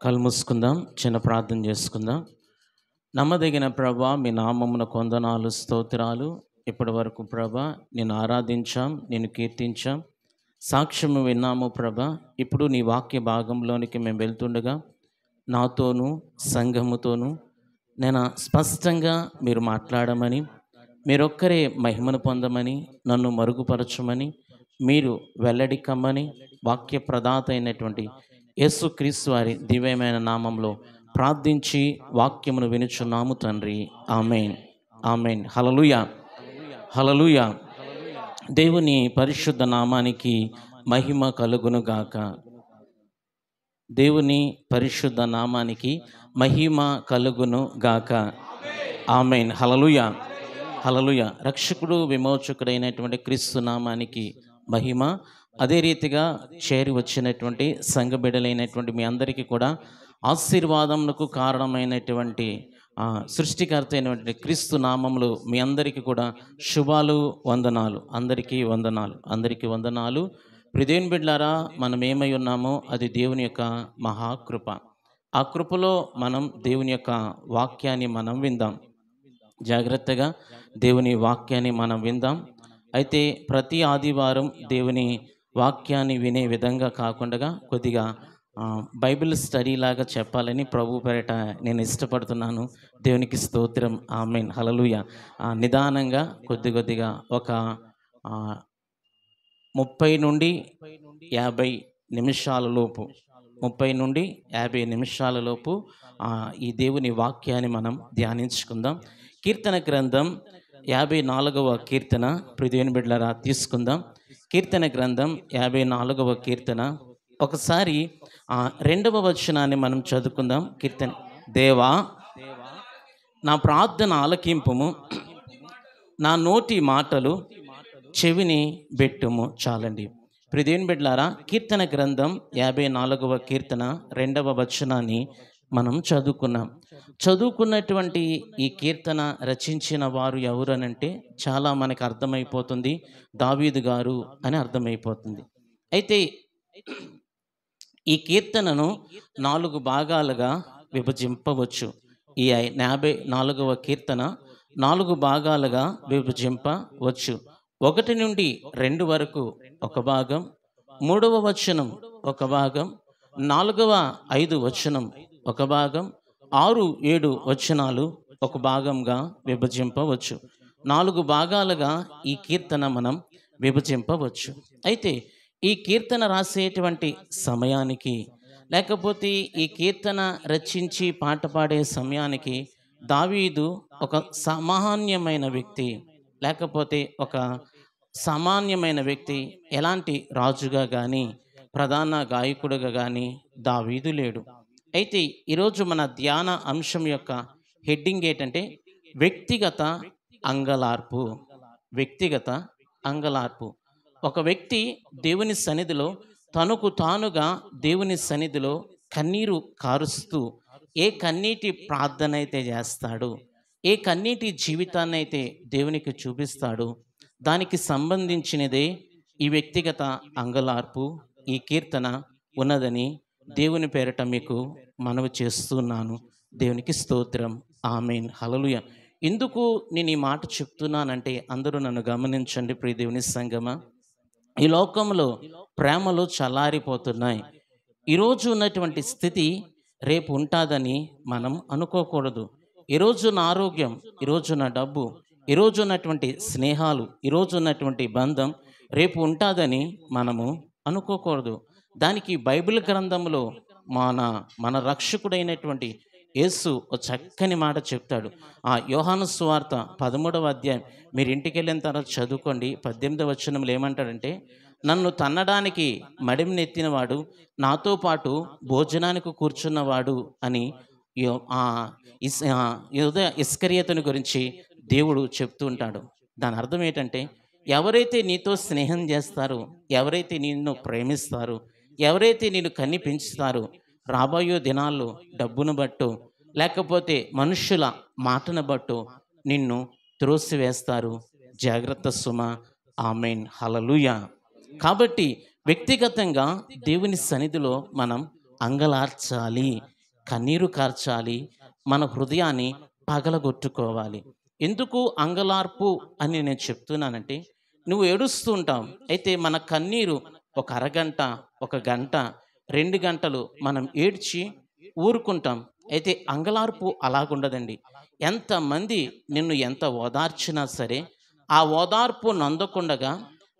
కళ్ళు మూసుకుందాం, చిన్న ప్రార్థన చేసుకుందాం. నమ్మదగిన ప్రభా, మీ నామమున కొందనాలు, స్తోత్రాలు. ఇప్పటి వరకు ప్రభా నిన్ను ఆరాధించాం, నిన్ను కీర్తించాం, సాక్ష్యము విన్నాము ప్రభా. ఇప్పుడు నీ వాక్య భాగంలోనికి మేము వెళ్తుండగా నాతోనూ సంఘముతోనూ నేను స్పష్టంగా మీరు మాట్లాడమని, మీరొక్కరే మహిమను పొందమని, నన్ను మరుగుపరచమని, మీరు వెల్లడి కమ్మని వాక్య ప్రదాత అయినటువంటి యేసుక్రీస్తు వారి దివ్యమైన నామంలో ప్రార్థించి వాక్యమును వినుచున్నాము తండ్రి. ఆమేన్, ఆమేన్. హల్లెలూయా, హల్లెలూయా. దేవుని పరిశుద్ధ నామానికి మహిమ కలుగునుగాక. దేవుని పరిశుద్ధ నామానికి మహిమ కలుగును గాక. ఆమేన్. హల్లెలూయా, హల్లెలూయా. రక్షకుడు విమోచకుడైనటువంటి క్రీస్తు నామానికి మహిమ. అదే రీతిగా చేరి వచ్చినటువంటి సంఘ బిడ్డలైనటువంటి మీ అందరికీ కూడా ఆశీర్వాదమునకు కారణమైనటువంటి సృష్టికర్త అయినటువంటి క్రీస్తు నామములు మీ అందరికీ కూడా శుభాలు, వందనాలు. అందరికీ వందనాలు, అందరికీ వందనాలు. ప్రియదేవుని బిడ్డలారా, మనం ఏమై ఉన్నామో అది దేవుని యొక్క మహాకృప. ఆ కృపలో మనం దేవుని యొక్క వాక్యాన్ని మనం విందాం. జాగ్రత్తగా దేవుని వాక్యాన్ని మనం విందాం. అయితే ప్రతి ఆదివారం దేవుని వాక్యాన్ని వినే విధంగా కాకుండా కొద్దిగా బైబిల్ స్టడీ లాగా చెప్పాలని ప్రభు పేరిట నేను ఇష్టపడుతున్నాను. దేవునికి స్తోత్రం. ఆమేన్, హల్లెలూయా. నిదానంగా కొద్దిగా ఒక 30 నుండి 50 నిమిషాల లోపు 30 నుండి 50 నిమిషాల లోపు ఈ దేవుని వాక్యాన్ని మనం ధ్యానించుకుందాం. కీర్తన గ్రంథం 54వ కీర్తన. ప్రియదేవుని బిడ్డలారా, తీసుకుందాం. కీర్తన గ్రంథం 54వ కీర్తన. ఒకసారి 2వ వచనాన్ని మనం చదువుకుందాం. కీర్తన: దేవా, నా ప్రార్థన ఆలకింపుము, నా నోటి మాటలు చెవిని బెట్టుము. చాలండి. ప్రియదేవుని బిడ్డలారా, కీర్తన గ్రంథం 54వ కీర్తన 2వ వచనాన్ని మనం చదువుకున్నటువంటి ఈ కీర్తన రచించిన వారు ఎవరనంటే చాలా మనకు అర్థమైపోతుంది. దావీదు గారు అని అర్థమైపోతుంది. అయితే ఈ కీర్తనను 4 భాగాలుగా విభజింపవచ్చు. ఈ 54వ కీర్తన 4 భాగాలుగా విభజింపవచ్చు. 1 నుండి 2 వరకు ఒక భాగం, 3వ వచనం ఒక భాగం, 4వ 5 వచనం ఒక భాగం, 6, 7 వచనాలు ఒక భాగంగా విభజింపవచ్చు. 4 భాగాలుగా ఈ కీర్తన మనం విభజింపవచ్చు. అయితే ఈ కీర్తన రాసేటువంటి సమయానికి, లేకపోతే ఈ కీర్తన రచించి పాట పాడే సమయానికి దావీదు ఒక సామాన్యమైన వ్యక్తి, లేకపోతే ఒక సామాన్యమైన వ్యక్తి. ఎలాంటి రాజుగా కానీ ప్రధాన గాయకుడుగా కానీ దావీదు లేడు. అయితే ఈరోజు మన ధ్యాన అంశం యొక్క హెడ్డింగ్ ఏంటంటే వ్యక్తిగత అంగలార్పు. వ్యక్తిగత అంగలార్పు. ఒక వ్యక్తి దేవుని సన్నిధిలో తనకు తానుగా దేవుని సన్నిధిలో కన్నీరు కారుస్తూ ఏ కన్నీటి ప్రార్థన అయితే చేస్తాడో, ఏ కన్నీటి జీవితాన్ని అయితే దేవునికి చూపిస్తాడో, దానికి సంబంధించినదే ఈ వ్యక్తిగత అంగలార్పు, ఈ కీర్తన ఉన్నదని దేవుని పేరట మీకు మనవి చేస్తున్నాను. దేవునికి స్తోత్రం. ఆమేన్, హల్లెలూయా. ఎందుకు నేను ఈ మాట చెప్తున్నానంటే, అందరూ నన్ను గమనించండి ప్రియ దేవుని సంగమా. ఈ లోకంలో ప్రేమలు చల్లారిపోతున్నాయి. ఈరోజు ఉన్నటువంటి స్థితి రేపు ఉంటుందని మనం అనుకోకూడదు. ఈరోజు నా ఆరోగ్యం, ఈరోజు నా డబ్బు, ఈరోజు ఉన్నటువంటి స్నేహాలు, ఈరోజు ఉన్నటువంటి బంధం రేపు ఉంటుందని మనము అనుకోకూడదు. దానికి బైబిల్ గ్రంథంలో మన రక్షకుడైనటువంటి యేసు ఒక చక్కని మాట చెప్తాడు. యోహాను సువార్త 13వ అధ్యాయం మీరు ఇంటికి వెళ్ళిన తర్వాత చదువుకోండి. 18వ వచనంలో ఏమంటాడంటే, నన్ను తన్నడానికి మడిమినెత్తినవాడు నాతో పాటు భోజనానికి కూర్చున్నవాడు అని ఇస్కరియోతుని గురించి దేవుడు చెప్తూ ఉంటాడు. దాని అర్థం ఏంటంటే, ఎవరైతే నీతో స్నేహం చేస్తారో, ఎవరైతే నిన్ను ప్రేమిస్తారో, ఎవరైతే నిన్ను కన్ని పెంచుతారో, రాబోయే దినాల్లో డబ్బును బట్టో లేకపోతే మనుషుల మాటను బట్టో నిన్ను త్రోసివేస్తారు. జాగ్రత్త సుమ. ఆమేన్, హల్లెలూయా. కాబట్టి వ్యక్తిగతంగా దేవుని సన్నిధిలో మనం అంగలార్చాలి, కన్నీరు కార్చాలి, మన హృదయాన్ని పగలగొట్టుకోవాలి. ఎందుకు అంగలార్పు అని నేను చెప్తున్నానంటే, నువ్వు ఏడుస్తూ ఉంటావు. అయితే మన కన్నీరు ఒక అరగంట, ఒక గంట, 2 గంటలు మనం ఏడ్చి ఊరుకుంటాం. అయితే అంగలార్పు అలాగుండదండి. ఎంతమంది నిన్ను ఎంత ఓదార్చినా సరే, ఆ ఓదార్పు నందకుండగా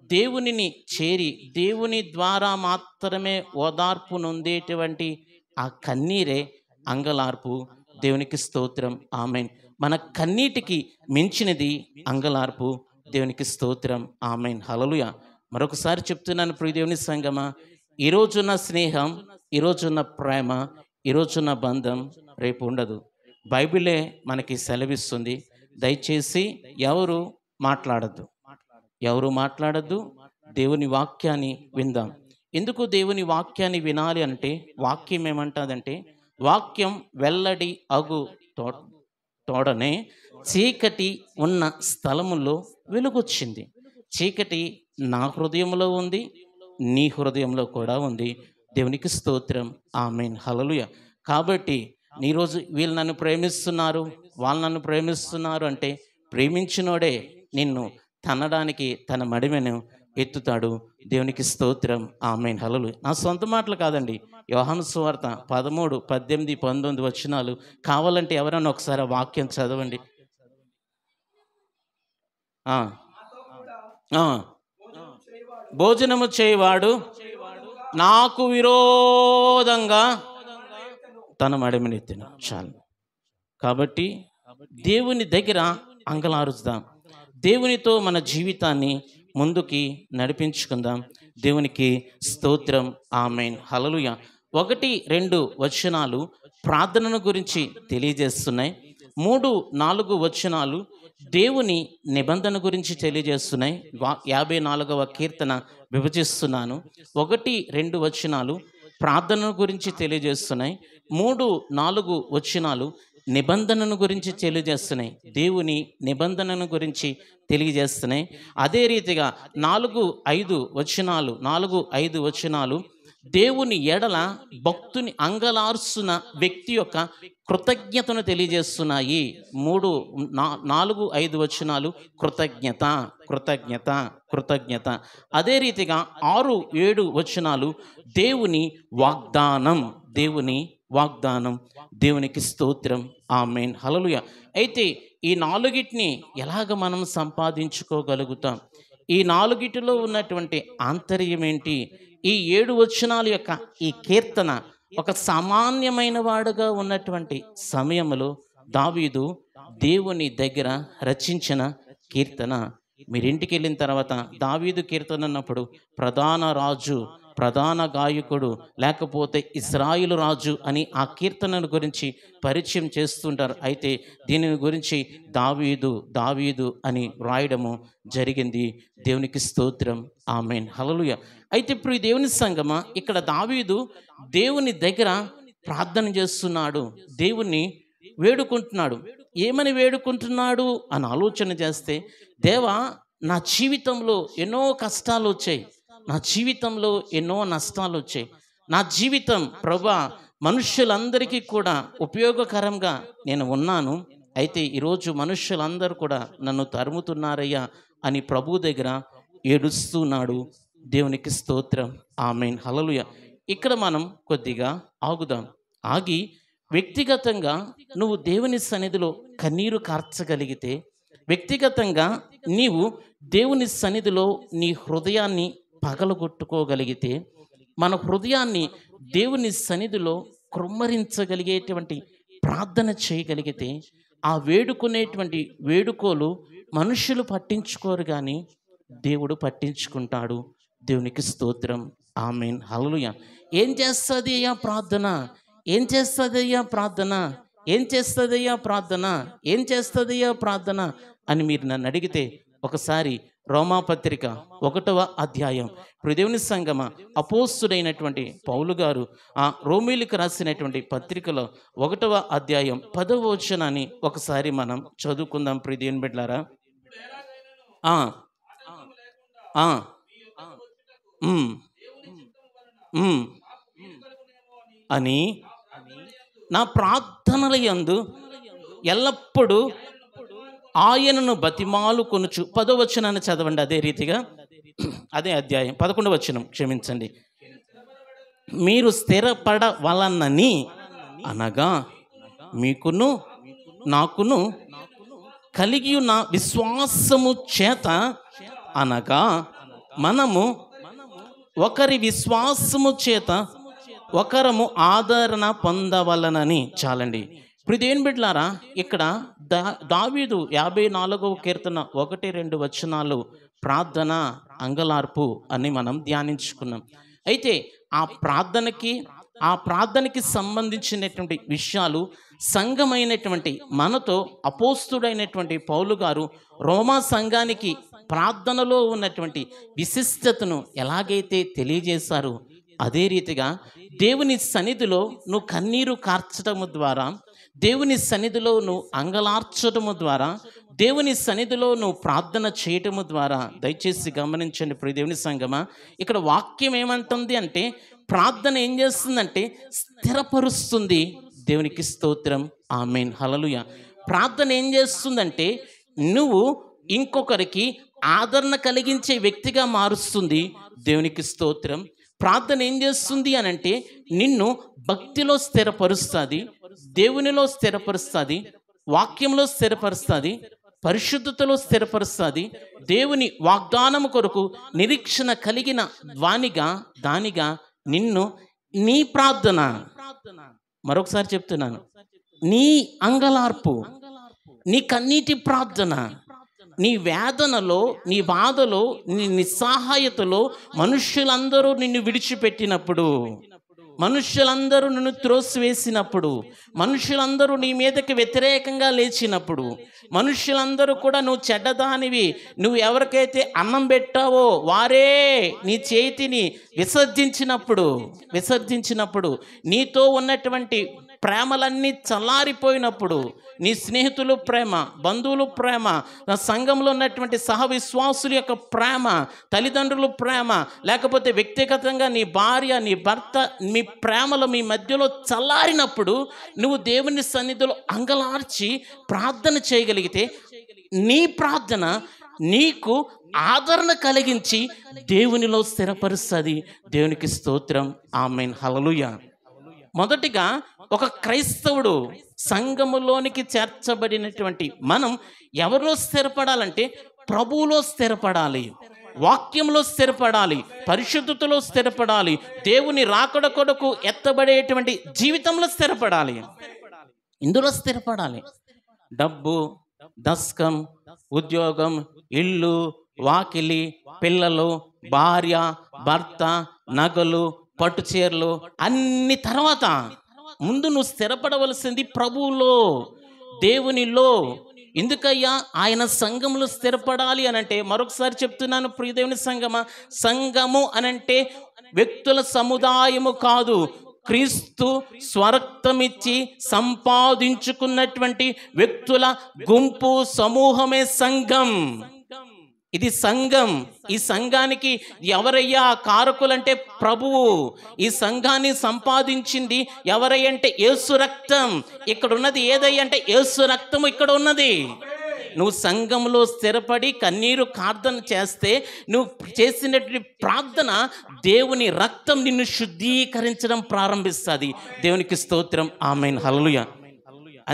దేవునిని చేరి, దేవుని ద్వారా మాత్రమే ఓదార్పు నొందేటువంటి ఆ కన్నీరే అంగలార్పు. దేవునికి స్తోత్రం. ఆమేన్. మన కన్నీటికి మించినది అంగలార్పు. దేవునికి స్తోత్రం. ఆమేన్. హల్లెలూయా. మరొకసారి చెప్తున్నాను ప్రియ దేవుని సంగమా, ఈరోజున్న స్నేహం, ఈరోజున్న ప్రేమ, ఈరోజున్న బంధం రేపు ఉండదు. బైబిలే మనకి సెలవిస్తుంది. దయచేసి ఎవరు మాట్లాడద్దు, ఎవరు మాట్లాడద్దు. దేవుని వాక్యాన్ని విందాం. ఎందుకు దేవుని వాక్యాన్ని వినాలి అంటే, వాక్యం ఏమంటాదంటే, వాక్యం వెల్లడి అగు తో తోడనే చీకటి ఉన్న స్థలములో వెలుగొచ్చింది. చీకటి నా హృదయంలో ఉంది, నీ హృదయంలో కూడా ఉంది. దేవునికి స్తోత్రం. ఆమేన్. హల్లెలూయా. కాబట్టి ఈరోజు వీళ్ళు నన్ను ప్రేమిస్తున్నారు, వాళ్ళు నన్ను ప్రేమిస్తున్నారు అంటే, ప్రేమించినోడే నిన్ను తన్నడానికి తన మడిమెను ఎత్తుతాడు. దేవునికి స్తోత్రం. ఆమేన్. హల్లెలూయా. నా సొంత మాటలు కాదండి. యోహాను సువార్త 13, 18, 19 వచనాలు. కావాలంటే ఎవరైనా ఒకసారి ఆ వాక్యం చదవండి. ఆ, ఆ. భోజనము చేయవాడు నాకు విరోధంగా తన మడిమెనెత్తిన. చాలు. కాబట్టి దేవుని దగ్గర అంగలారుద్దాం. దేవునితో మన జీవితాన్ని ముందుకి నడిపించుకుందాం. దేవునికి స్తోత్రం. ఆమేన్. హల్లెలూయా. 1, 2 వచనాలు ప్రార్థనను గురించి తెలియజేస్తున్నాయి. 3, 4 వచనాలు దేవుని నిబంధన గురించి తెలియజేస్తున్నాయి. 54వ కీర్తన విభజిస్తున్నాను. 1, 2 వచనాలు ప్రార్థన గురించి తెలియజేస్తున్నాయి. 3, 4 వచనాలు నిబంధనను గురించి తెలియజేస్తున్నాయి. దేవుని నిబంధనను గురించి తెలియజేస్తున్నాయి. అదే రీతిగా 4, 5 వచనాలు దేవుని ఎడల భక్తుని అంగలార్చున్న వ్యక్తి యొక్క కృతజ్ఞతను తెలియజేస్తున్నాయి. 4, 5 వచనాలు కృతజ్ఞత, కృతజ్ఞత, కృతజ్ఞత. అదే రీతిగా 6, 7 వచనాలు దేవుని వాగ్దానం, దేవుని వాగ్దానం. దేవునికి స్తోత్రం. ఆమేన్. హల్లెలూయా. అయితే ఈ నాలుగిటిని ఎలాగ మనం సంపాదించుకోగలుగుతాం? ఈ నాలుగిటిలో ఉన్నటువంటి ఆంతర్యం ఏంటి? ఈ 7 వచనాల యొక్క ఈ కీర్తన ఒక సామాన్యమైన వాడుగా ఉన్నటువంటి సమయంలో దావీదు దేవుని దగ్గర రచించిన కీర్తన. మీరింటికి వెళ్ళిన తర్వాత దావీదు కీర్తన అన్నప్పుడు ప్రధాన రాజు, ప్రధాన గాయకుడు, లేకపోతే ఇశ్రాయేలు రాజు అని ఆ కీర్తనను గురించి పరిచయం చేస్తుంటారు. అయితే దీనిని గురించి దావీదు, దావీదు అని వ్రాయడము జరిగింది. దేవునికి స్తోత్రం. ఆమేన్. హల్లెలూయా. అయితే ఇప్పుడు ఈ దేవుని సంగమా, ఇక్కడ దావీదు దేవుని దగ్గర ప్రార్థన చేస్తున్నాడు, దేవుణ్ణి వేడుకుంటున్నాడు. ఏమని వేడుకుంటున్నాడు అని ఆలోచన చేస్తే, దేవా, నా జీవితంలో ఎన్నో కష్టాలు వచ్చాయి, నా జీవితంలో ఎన్నో నష్టాలు వచ్చాయి. నా జీవితం ప్రభా మనుష్యులందరికీ కూడా ఉపయోగకరంగా నేను ఉన్నాను. అయితే ఈరోజు మనుష్యులందరూ కూడా నన్ను తరుముతున్నారయ్యా అని ప్రభు దగ్గర ఏడుస్తున్నాడు. దేవునికి స్తోత్రం. ఆమేన్. హల్లెలూయా. ఇక్కడ మనం కొద్దిగా ఆగుదాం. ఆగి వ్యక్తిగతంగా నువ్వు దేవుని సన్నిధిలో కన్నీరు కార్చగలిగితే, వ్యక్తిగతంగా నీవు దేవుని సన్నిధిలో నీ హృదయాన్ని పగలగొట్టుకోగలిగితే, మన హృదయాన్ని దేవుని సన్నిధిలో కృమ్మరించగలిగేటువంటి ప్రార్థన చేయగలిగితే, ఆ వేడుకునేటువంటి వేడుకోలు మనుషులు పట్టించుకోరు, కానీ దేవుడు పట్టించుకుంటాడు. దేవునికి స్తోత్రం. ఆమేన్. హల్లెలూయా. ఏం చేస్తుంది అయ్యా ప్రార్థన? ఏం చేస్తుంది అయ్యా ప్రార్థన? ఏం చేస్తుంది అయ్యా ప్రార్థన? ఏం చేస్తుంది అయ్యా ప్రార్థన అని మీరు నన్ను అడిగితే, ఒకసారి రోమాపత్రిక 1వ అధ్యాయం, దేవుని సంగమ అపోస్తుడైనటువంటి పౌలు గారు ఆ రోమీలకు రాసినటువంటి పత్రికలో 1వ అధ్యాయం 10వ వచనాన్ని ఒకసారి మనం చదువుకుందాం. దేవుని బిడ్డలారా, అని నా ప్రార్థనల యందు ఎల్లప్పుడూ ఆయనను బతిమాలు కొనుచు. 10వ వచనాన్ని చదవండి. అదే రీతిగా అదే అధ్యాయం 11వ వచనం, క్షమించండి. మీరు స్థిరపడవలనని అనగా మీకును నాకును కలిగి ఉన్న విశ్వాసము చేత, అనగా మనము ఒకరి విశ్వాసము చేత ఒకరము ఆదరణ పొందవలనని. చాలండి. ఇప్పుడు దేని బిడ్డలారా, ఇక్కడ దావీదు 54వ కీర్తన 1-2 వచనాలు ప్రార్థన, అంగలార్పు అని మనం ధ్యానించుకున్నాం. అయితే ఆ ప్రార్థనకి సంబంధించినటువంటి విషయాలు సంఘమైనటువంటి మనతో అపోస్తుడైనటువంటి పౌలు గారు రోమా సంఘానికి ప్రార్థనలో ఉన్నటువంటి విశిష్టతను ఎలాగైతే తెలియజేశారో, అదే రీతిగా దేవుని సన్నిధిలో నువ్వు కన్నీరు కార్చటము ద్వారా, దేవుని సన్నిధిలో నువ్వు అంగలార్చటము ద్వారా, దేవుని సన్నిధిలో నువ్వు ప్రార్థన చేయటము ద్వారా, దయచేసి గమనించండి ప్రియ దేవుని సంగమా, ఇక్కడ వాక్యం ఏమంటుంది అంటే ప్రార్థన ఏం చేస్తుందంటే స్థిరపరుస్తుంది. దేవునికి స్తోత్రం, ఆమేన్, హల్లెలూయా. ప్రార్థన ఏం చేస్తుందంటే నువ్వు ఇంకొకరికి ఆదరణ కలిగించే వ్యక్తిగా మారుస్తుంది. దేవునికి స్తోత్రం. ప్రార్థన ఏం చేస్తుంది అని అంటే నిన్ను భక్తిలో స్థిరపరుస్తుంది, దేవునిలో స్థిరపరుస్తుంది, వాక్యంలో స్థిరపరుస్తుంది, పరిశుద్ధతలో స్థిరపరుస్తుంది. దేవుని వాగ్దానము కొరకు నిరీక్షణ కలిగిన దానిగా నిన్ను నీ ప్రార్థన, మరొకసారి చెప్తున్నాను, నీ అంగలార్పు, నీ కన్నీటి ప్రార్థన, నీ వేదనలో, నీ బాధలో, నీ నిస్సహాయతలో మనుష్యులందరూ నిన్ను విడిచిపెట్టినప్పుడు, మనుష్యులందరూ నిన్ను త్రోసివేసినప్పుడు, మనుష్యులందరూ నీ మీదకి వ్యతిరేకంగా లేచినప్పుడు, మనుష్యులందరూ కూడా నువ్వు చెడ్డదానివి, నువ్వు ఎవరికైతే అన్నం పెట్టావో వారే నీ చేతిని విసర్జించినప్పుడు, నీతో ఉన్నటువంటి ప్రేమలన్నీ చల్లారిపోయినప్పుడు, నీ స్నేహితులు ప్రేమ, బంధువులు ప్రేమ, సంఘంలో ఉన్నటువంటి సహ విశ్వాసుల యొక్క ప్రేమ, తల్లిదండ్రుల ప్రేమ, లేకపోతే వ్యక్తిగతంగా నీ భార్య, నీ భర్త, మీ ప్రేమలో మీ మధ్యలో చల్లారినప్పుడు నువ్వు దేవుని సన్నిధిలో అంగలార్చి ప్రార్థన చేయగలిగితే నీ ప్రార్థన నీకు ఆదరణ కలిగించి దేవునిలో స్థిరపరుస్తుంది. దేవునికి స్తోత్రం, ఆమేన్, హల్లెలూయా. మొదటిగా ఒక క్రైస్తవుడు సంఘములోనికి చేర్చబడినటువంటి మనం ఎవరిలో స్థిరపడాలంటే ప్రభువులో స్థిరపడాలి, వాక్యంలో స్థిరపడాలి, పరిశుద్ధతలో స్థిరపడాలి, దేవుని రాకడ కొరకు ఎత్తబడేటువంటి జీవితంలో స్థిరపడాలి. ఇందులో స్థిరపడాలి. డబ్బు, దస్కం, ఉద్యోగం, ఇల్లు, వాకిలి, పిల్లలు, భార్య, భర్త, నగలు, పట్టుచీరలు అన్ని తర్వాత ముందు నువ్వు స్థిరపడవలసింది ప్రభువులో, దేవునిలో. ఎందుకయ్యా ఆయన సంఘంలో స్థిరపడాలి అనంటే, మరొకసారి చెప్తున్నాను ప్రియ దేవుని సంఘమా, సంఘము అనంటే వ్యక్తుల సముదాయము కాదు, క్రీస్తు స్వరక్తమిచ్చి సంపాదించుకున్నటువంటి వ్యక్తుల గుంపు, సమూహమే సంఘం. ఇది సంఘం. ఈ సంఘానికి ఎవరయ్యా కారకులంటే ప్రభువు. ఈ సంఘాన్ని సంపాదించింది ఎవరయ్యంటే యేసు రక్తం. ఇక్కడ ఉన్నది ఏదయ్యంటే యేసు రక్తము ఇక్కడ ఉన్నది. నువ్వు సంఘంలో స్థిరపడి కన్నీరు ప్రార్థన చేస్తే నువ్వు చేసినటువంటి ప్రార్థన దేవుని రక్తం నిన్ను శుద్ధీకరించడం ప్రారంభిస్తుంది. దేవునికి స్తోత్రం, ఆమేన్, హల్లెలూయా.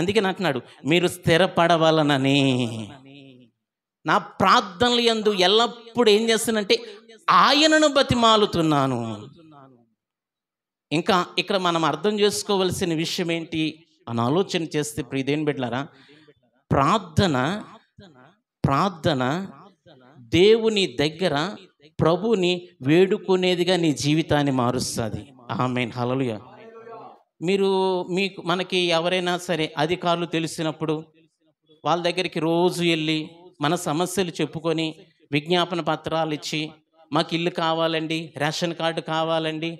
అందుకే అంటున్నాడు మీరు స్థిరపడవలనని. నా ప్రార్థనలు యందు ఎల్లప్పుడూ ఏం చేస్తానంటే ఆయనను బతిమాలుతున్నాను. ఇంకా ఇక్కడ మనం అర్థం చేసుకోవలసిన విషయం ఏంటి అని ఆలోచన చేస్తే ప్రియదేని బిడ్డలారా, ప్రార్థన దేవుని దగ్గర ప్రభుని వేడుకునేదిగా నీ జీవితాన్ని మారుస్తుంది. ఆమేన్, హల్లెలూయా. మనకి ఎవరైనా సరే అధికారులు తెలిసినప్పుడు వాళ్ళ దగ్గరికి రోజు వెళ్ళి మన సమస్యలు చెప్పుకొని విజ్ఞాపన పత్రాలు ఇచ్చి మాకు ఇల్లు కావాలండి, రేషన్ కార్డు కావాలండి,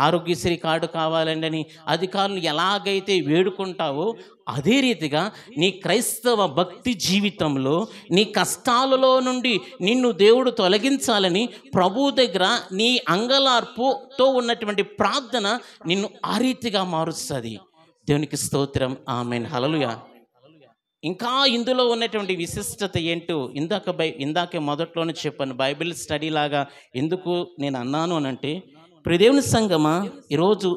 ఆరోగ్యశ్రీ కార్డు కావాలండి అని అధికారులు ఎలాగైతే వేడుకుంటావో అదే రీతిగా నీ క్రైస్తవ భక్తి జీవితంలో నీ కష్టాలలో నుండి నిన్ను దేవుడు తొలగించాలని ప్రభు దగ్గర నీ అంగలార్పుతో ఉన్నటువంటి ప్రార్థన నిన్ను ఆ రీతిగా మారుస్తుంది. దేవునికి స్తోత్రం. ఆమేన్. హల్లెలూయా. ఇంకా ఇందులో ఉన్నటువంటి విశిష్టత ఏంటో ఇందాకే మొదట్లోనే చెప్పాను. బైబిల్ స్టడీ లాగా ఎందుకు నేను అన్నాను అనంటే, ప్రియదేవుని సంఘమా, ఈరోజు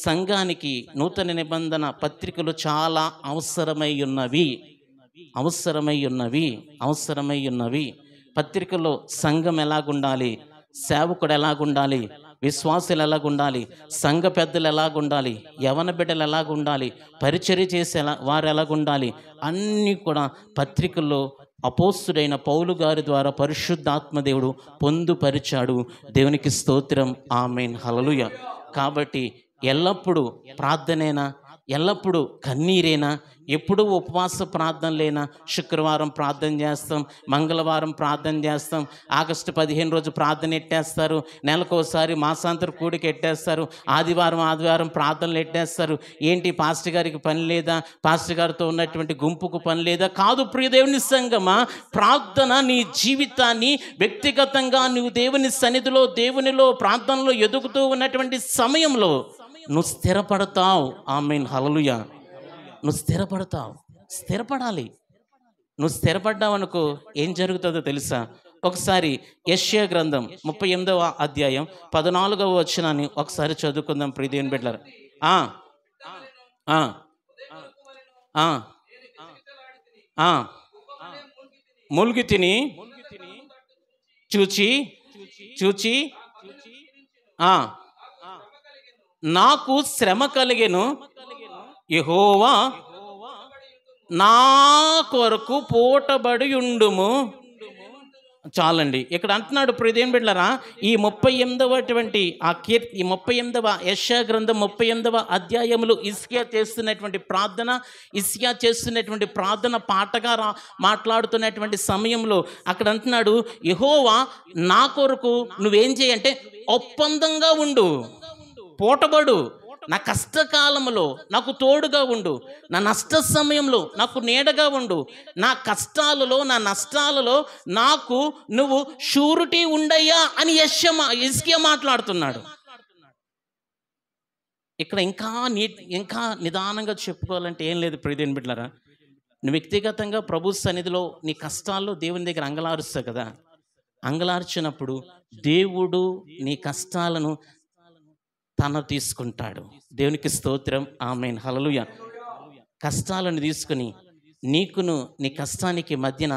సంఘానికి నూతన నిబంధన పత్రికలు చాలా అవసరమై ఉన్నవి. పత్రికలో సంఘం ఎలాగుండాలి, సేవకుడు ఎలాగుండాలి, విశ్వాసులు ఎలాగుండాలి, సంఘ పెద్దలు ఎలాగుండాలి, యవన బిడ్డలు ఎలాగుండాలి, పరిచర్య చేసే వారు ఎలాగుండాలి, అన్నీ కూడా పత్రికల్లో అపోస్తుడైన పౌలు గారి ద్వారా పరిశుద్ధాత్మదేవుడు పొందుపరిచాడు. దేవునికి స్తోత్రం. ఆమేన్. హల్లెలూయా. కాబట్టి ఎల్లప్పుడూ ప్రార్థనేనా, ఎల్లప్పుడూ కన్నీరేనా, ఎప్పుడూ ఉపవాస ప్రార్థనలేనా? శుక్రవారం ప్రార్థన చేస్తాం, మంగళవారం ప్రార్థన చేస్తాం, ఆగస్టు 15 రోజు ప్రార్థన ఎట్టేస్తారు, నెలకోసారి మాసాంతర కూడికి ఎట్టేస్తారు, ఆదివారం ప్రార్థనలు ఎట్టేస్తారు. ఏంటి పాస్టర్ గారికి పని లేదా, పాస్టర్ గారితో ఉన్నటువంటి గుంపుకు పని లేదా? కాదు ప్రియదేవుని సంగమా, ప్రార్థన నీ జీవితాన్ని వ్యక్తిగతంగా నువ్వు దేవుని సన్నిధిలో దేవునిలో ప్రార్థనలో ఎదుగుతూ ఉన్నటువంటి సమయంలో నువ్వు స్థిరపడతావు. ఆమేన్. హల్లెలూయా. నువ్వు స్థిరపడాలి. నువ్వు స్థిరపడ్డావు అనుకో, ఏం జరుగుతుందో తెలుసా? ఒకసారి యెషయా గ్రంథం 38వ అధ్యాయం 14వ వచనాన్ని ఒకసారి చదువుకుందాం ప్రియదేవుని బిడ్డలారా. ముల్గి తిని చూచి నాకు శ్రమ కలిగెను, యెహోవా నా కొరకు పోటబడి ఉండుము. చాలండి. ఇక్కడ అంటున్నాడు ప్రియదేవుని బిడ్డలారా, ఈ 38వ యెషయా గ్రంథం 38వ అధ్యాయములు ఇస్కియా చేస్తున్నటువంటి ప్రార్థన పాటగా మాట్లాడుతున్నటువంటి సమయంలో అక్కడ అంటున్నాడు, యెహోవా నా కొరకు నువ్వేం చేయంటే ఒప్పందంగా ఉండు, పోటబడు, నా కష్టకాలంలో నాకు తోడుగా ఉండు, నా నష్ట సమయంలో నాకు నీడగా ఉండు, నా కష్టాలలో నా నష్టాలలో నాకు నువ్వు షూరిటీ ఉండయ్యా అని హిజ్కియా మాట్లాడుతున్నాడు. ఇక్కడ ఇంకా నిదానంగా చెప్పుకోవాలంటే ఏం లేదు ప్రియదేవుని బిడ్డలారా. నువ్వు వ్యక్తిగతంగా ప్రభు సన్నిధిలో నీ కష్టాల్లో దేవుని దగ్గర అంగలారుస్తావు కదా. అంగలార్చినప్పుడు దేవుడు నీ కష్టాలను తన తీసుకుంటాడు. దేవునికి స్తోత్రం. ఆమేన్. హల్లెలూయా. కష్టాలను తీసుకుని నీకును నీ కష్టానికి మధ్యన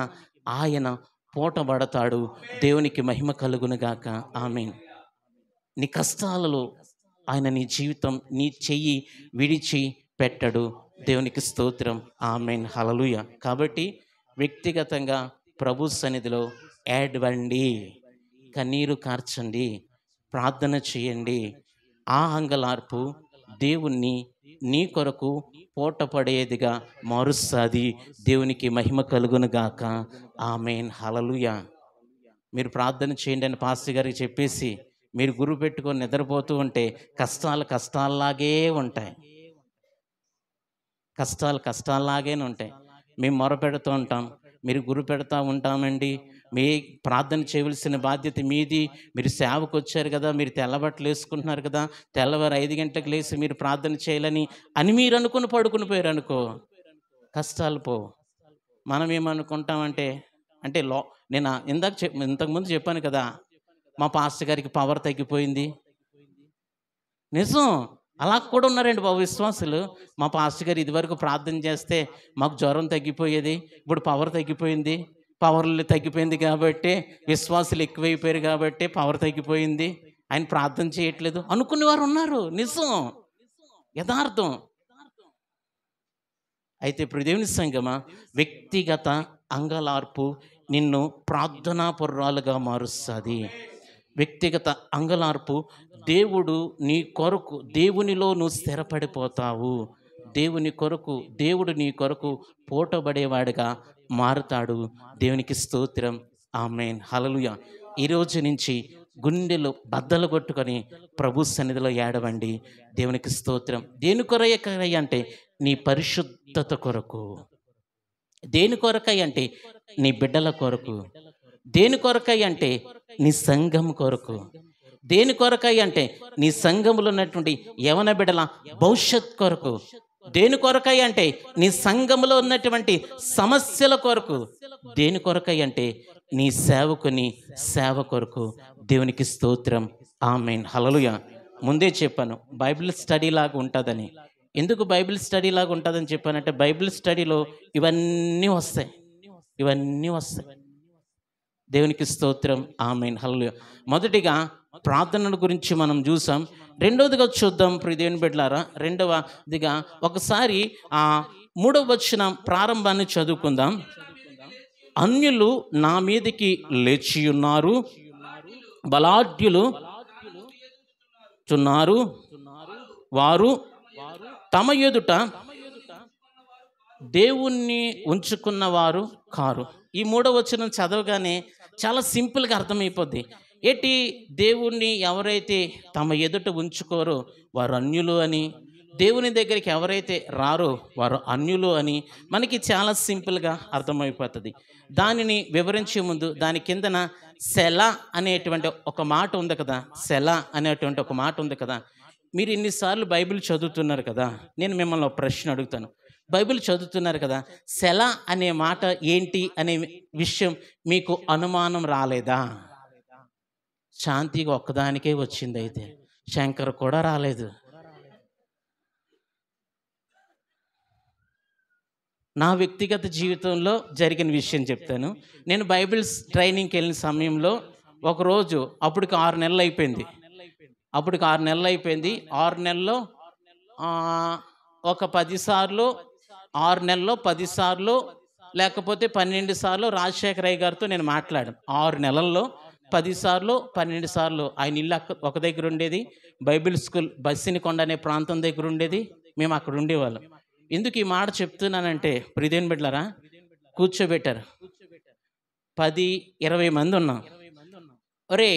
ఆయన పోటబడతాడు. దేవునికి మహిమ కలుగును గాక. ఆమేన్. నీ కష్టాలలో ఆయన నీ జీవితం నీ చెయ్యి విడిచి పెట్టడు. దేవునికి స్తోత్రం. ఆమేన్. హల్లెలూయా. కాబట్టి వ్యక్తిగతంగా ప్రభు సన్నిధిలో ఏడవండి, కన్నీరు కార్చండి, ప్రార్థన చేయండి. ఆ అంగలార్పు దేవుణ్ణి నీ కొరకు పోటపడేదిగా మారుస్తుంది. దేవునికి మహిమ కలుగును గాక. ఆమేన్. హల్లెలూయా. మీరు ప్రార్థన చేయండి అని పాస్టర్ గారికి చెప్పేసి మీరు గురువు పెట్టుకొని నిద్రపోతూ ఉంటే కష్టాల్లాగే ఉంటాయి. కష్టాల్లాగే ఉంటాయి. మేము మొరపెడుతూ ఉంటాం, మీరు గురు పెడతా ఉంటామండి. మీ ప్రార్థన చేయవలసిన బాధ్యత మీది. మీరు సేవకు వచ్చారు కదా, మీరు తెల్లబట్టలు వేసుకుంటున్నారు కదా, తెల్లవారు 5 గంటలకు లేచి మీరు ప్రార్థన చేయాలని అని మీరు అనుకుని పడుకుని పోయారు అనుకో, కష్టాలు మనం ఏమనుకుంటామంటే నేను ఇంతకుముందు చెప్పాను కదా, మా పాస్టర్ గారికి పవర్ తగ్గిపోయింది. నిజం, అలా కూడా ఉన్నారండి బాబు విశ్వాసులు. మా పాస్టర్ గారు ఇదివరకు ప్రార్థన చేస్తే మాకు జ్వరం తగ్గిపోయేది, ఇప్పుడు పవర్ తగ్గిపోయింది. పవర్లు తగ్గిపోయింది కాబట్టి విశ్వాసులు ఎక్కువైపోయారు కాబట్టి పవర్ తగ్గిపోయింది, ఆయన ప్రార్థన చేయట్లేదు అనుకునేవారు ఉన్నారు. నిజం, యథార్థం. అయితే ప్రియదేవుని సంగమా, వ్యక్తిగత అంగలార్పు నిన్ను ప్రార్థనా పరురాలుగా మారుస్తుంది. వ్యక్తిగత అంగలార్పు దేవుడు నీ కొరకు, దేవునిలో నువ్వు స్థిరపడిపోతావు. దేవుడు నీ కొరకు పోటబడేవాడిగా మారుతాడు. దేవునికి స్తోత్రం. ఆమేన్. హల్లెలూయా. ఈరోజు నుంచి గుండెలు బద్దలు కొట్టుకొని ప్రభు సన్నిధిలో ఏడవండి. దేవునికి స్తోత్రం. దేని కొరకై అంటే నీ పరిశుద్ధత కొరకు. దేని కొరకై అంటే నీ బిడ్డల కొరకు. దేని కొరకై అంటే నీ సంఘం కొరకు. దేని కొరకై అంటే నీ సంఘములో ఉన్నటువంటి యవన బిడ్డల భవిష్యత్ కొరకు. దేని కొరకై అంటే నీ సంఘములో ఉన్నటువంటి సమస్యల కొరకు. దేని కొరకై అంటే నీ సేవకుని సేవ కొరకు. దేవునికి స్తోత్రం. ఆమేన్. హల్లెలూయా. ముందే చెప్పాను బైబిల్ స్టడీ లాగా ఉంటుందని. ఎందుకు బైబిల్ స్టడీ లాగా ఉంటుందని చెప్పానంటే బైబిల్ స్టడీలో ఇవన్నీ వస్తాయి. ఇవన్నీ వస్తాయి. దేవునికి స్తోత్రం. ఆమేన్. హల్లెలూయా. మొదటిగా ప్రార్థనల గురించి మనం చూసాం. రెండవదిగా చూద్దాం ప్రియ దేవుని బిడ్డలారా. రెండవదిగా ఒకసారి 3వ వచనం ప్రారంభాన్ని చదువుకుందాం. అన్యులు నా మీదికి లేచి ఉన్నారు, బలాఢ్యులు చున్నారు, వారు తమ ఎదుట దేవుణ్ణి ఉంచుకున్నవారు కారు. ఈ 3వ వచనం చదవగానే చాలా సింపుల్గా అర్థమైపోద్ది. ఏంటి, దేవుణ్ణి ఎవరైతే తమ ఎదుట ఉంచుకోరో వారు అన్యులు అని, దేవుని దగ్గరికి ఎవరైతే రారో వారు అన్యులు అని మనకి చాలా సింపుల్గా అర్థమైపోతుంది. దానిని వివరించే ముందు దాని కిందన సెల అనేటువంటి ఒక మాట ఉంది కదా, సెల అనేటువంటి ఒక మాట ఉంది కదా. మీరు ఇన్నిసార్లు బైబిల్ చదువుతున్నారు కదా, నేను మిమ్మల్ని ఒక ప్రశ్న అడుగుతాను. బైబిల్ చదువుతున్నారు కదా, సెల అనే మాట ఏంటి అనే విషయం మీకు అనుమానం రాలేదా? శాంతిగా ఒక్కదానికే వచ్చింది. అయితే శంకర్ కూడా రాలేదు. నా వ్యక్తిగత జీవితంలో జరిగిన విషయం చెప్తాను. నేను బైబిల్స్ ట్రైనింగ్కి వెళ్ళిన సమయంలో ఒకరోజు అప్పటికి 6 నెలలు అయిపోయింది. 6 నెలల్లో ఒక 10 సార్లు, 6 నెలల్లో 10 సార్లు లేకపోతే 12 సార్లు రాజశేఖరయ్య గారితో నేను మాట్లాడాను. 6 నెలల్లో 10 సార్లు 12 సార్లు ఆయన ఇల్లు ఒక దగ్గర ఉండేది. బైబిల్ స్కూల్ బస్సినికొండ అనే ప్రాంతం దగ్గర ఉండేది. మేము అక్కడ ఉండేవాళ్ళం. ఎందుకు ఈ మాట చెప్తున్నానంటే ప్రియదేవుని బిడ్డలారా, కూర్చోబెట్టారు. 10-20 మంది ఉన్నాం. ఒరే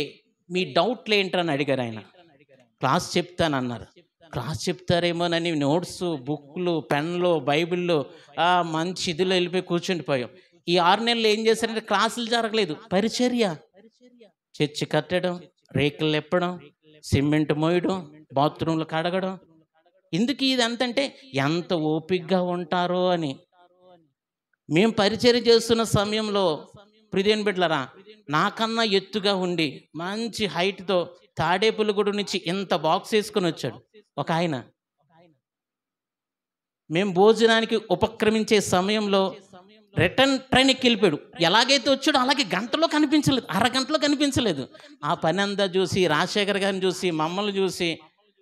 మీ డౌట్లు ఏంటని అడిగారు ఆయన. క్లాస్ చెప్తానన్నారు. క్లాస్ చెప్తారేమోనని నోట్స్, బుక్లు, పెన్లు, బైబిళ్ళు మంచి ఇదిలో వెళ్ళిపోయి కూర్చుండిపోయాం. ఈ 6 నెలలు ఏం చేశారంటే క్లాసులు జరగలేదు, పరిచర్య. చర్చి కట్టడం, రేకులు లేపడం, సిమెంట్ మోయడం, బాత్రూంలు కడగడం. ఎందుకు ఇదంతంటే ఎంత ఓపికగా ఉంటారో అని. మేము పరిచర్య చేస్తున్న సమయంలో ప్రియదేవుని బిడ్డలారా, నాకన్నా ఎత్తుగా ఉండి మంచి హైట్తో తాడేపులగూడు నుంచి ఇంత బాక్స్ వేసుకొని వచ్చాడు ఒక ఆయన. మేము భోజనానికి ఉపక్రమించే సమయంలో రిటర్న్ ట్రైన్ ఎక్కి వెళ్ళిపోయాడు. ఎలాగైతే వచ్చాడో అలాగే గంటలో కనిపించలేదు, అరగంటలో కనిపించలేదు. ఆ పని అంతా చూసి రాజశేఖర్ గారిని చూసి మమ్మల్ని చూసి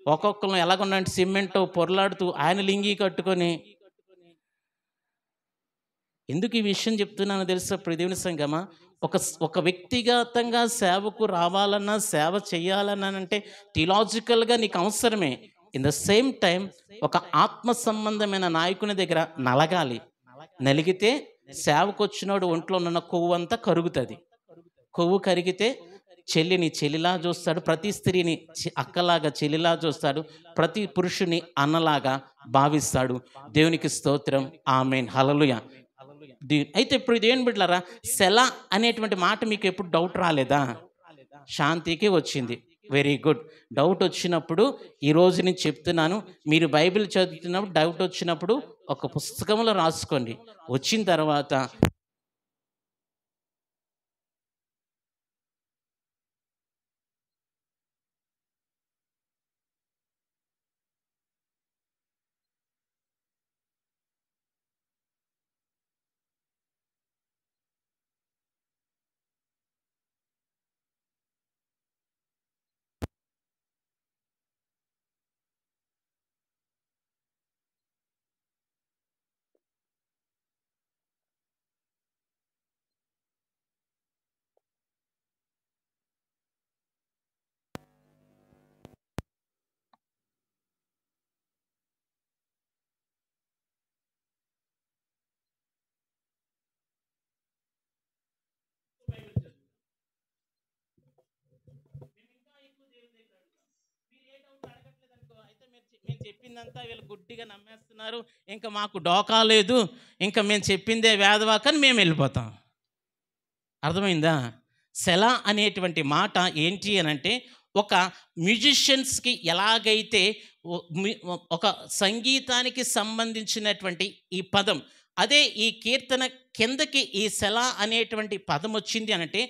ఒక్కొక్కరు ఎలాగున్నాయంటే సిమెంట్ పొరలాడుతూ ఆయన లింగి కట్టుకొని. ఎందుకు ఈ విషయం చెప్తున్నానో తెలుసా ప్రియదేవుని సంగమా? ఒక వ్యక్తిగతంగా సేవకు రావాలన్నా, సేవ చేయాలన్నా అంటే థియలాజికల్గా నీకు అవసరమే. ఇన్ ద సేమ్ టైం ఒక ఆత్మ సంబంధమైన నాయకుని దగ్గర నలగాలి. నలిగితే సేవకు వచ్చినోడు ఒంట్లో ఉన్న కొవ్వు అంతా కరుగుతుంది. కొవ్వు కరిగితే చెల్లిని చెల్లిలా చూస్తాడు, ప్రతి స్త్రీని అక్కలాగా చెల్లిలా చూస్తాడు, ప్రతి పురుషుని అన్నలాగా భావిస్తాడు. దేవునికి స్తోత్రం. ఆమేన్. హల్లెలూయా. అయితే ఇప్పుడు ఇదేం బిడ్డలారా, సెల అనేటువంటి మాట మీకు ఎప్పుడు డౌట్ రాలేదా? శాంతికి వచ్చింది. Very good. డౌట్ వచ్చినప్పుడు ఈరోజు నేను చెప్తున్నాను, మీరు బైబిల్ చదువుతున్నప్పుడు డౌట్ వచ్చినప్పుడు ఒక పుస్తకంలో రాసుకోండి. వచ్చిన తర్వాత చెప్పిందంతా వీళ్ళు గుడ్డిగా నమ్మేస్తున్నారు, ఇంకా మాకు డోకా లేదు, ఇంకా మేము చెప్పిందే వేదవాకని మేము వెళ్ళిపోతాం. అర్థమైందా? సెల అనేటువంటి మాట ఏంటి అని అంటే, ఒక మ్యూజిషియన్స్కి ఎలాగైతే ఒక సంగీతానికి సంబంధించినటువంటి ఈ పదం, అదే ఈ కీర్తన కిందకి ఈ సెల అనేటువంటి పదం వచ్చింది అనంటే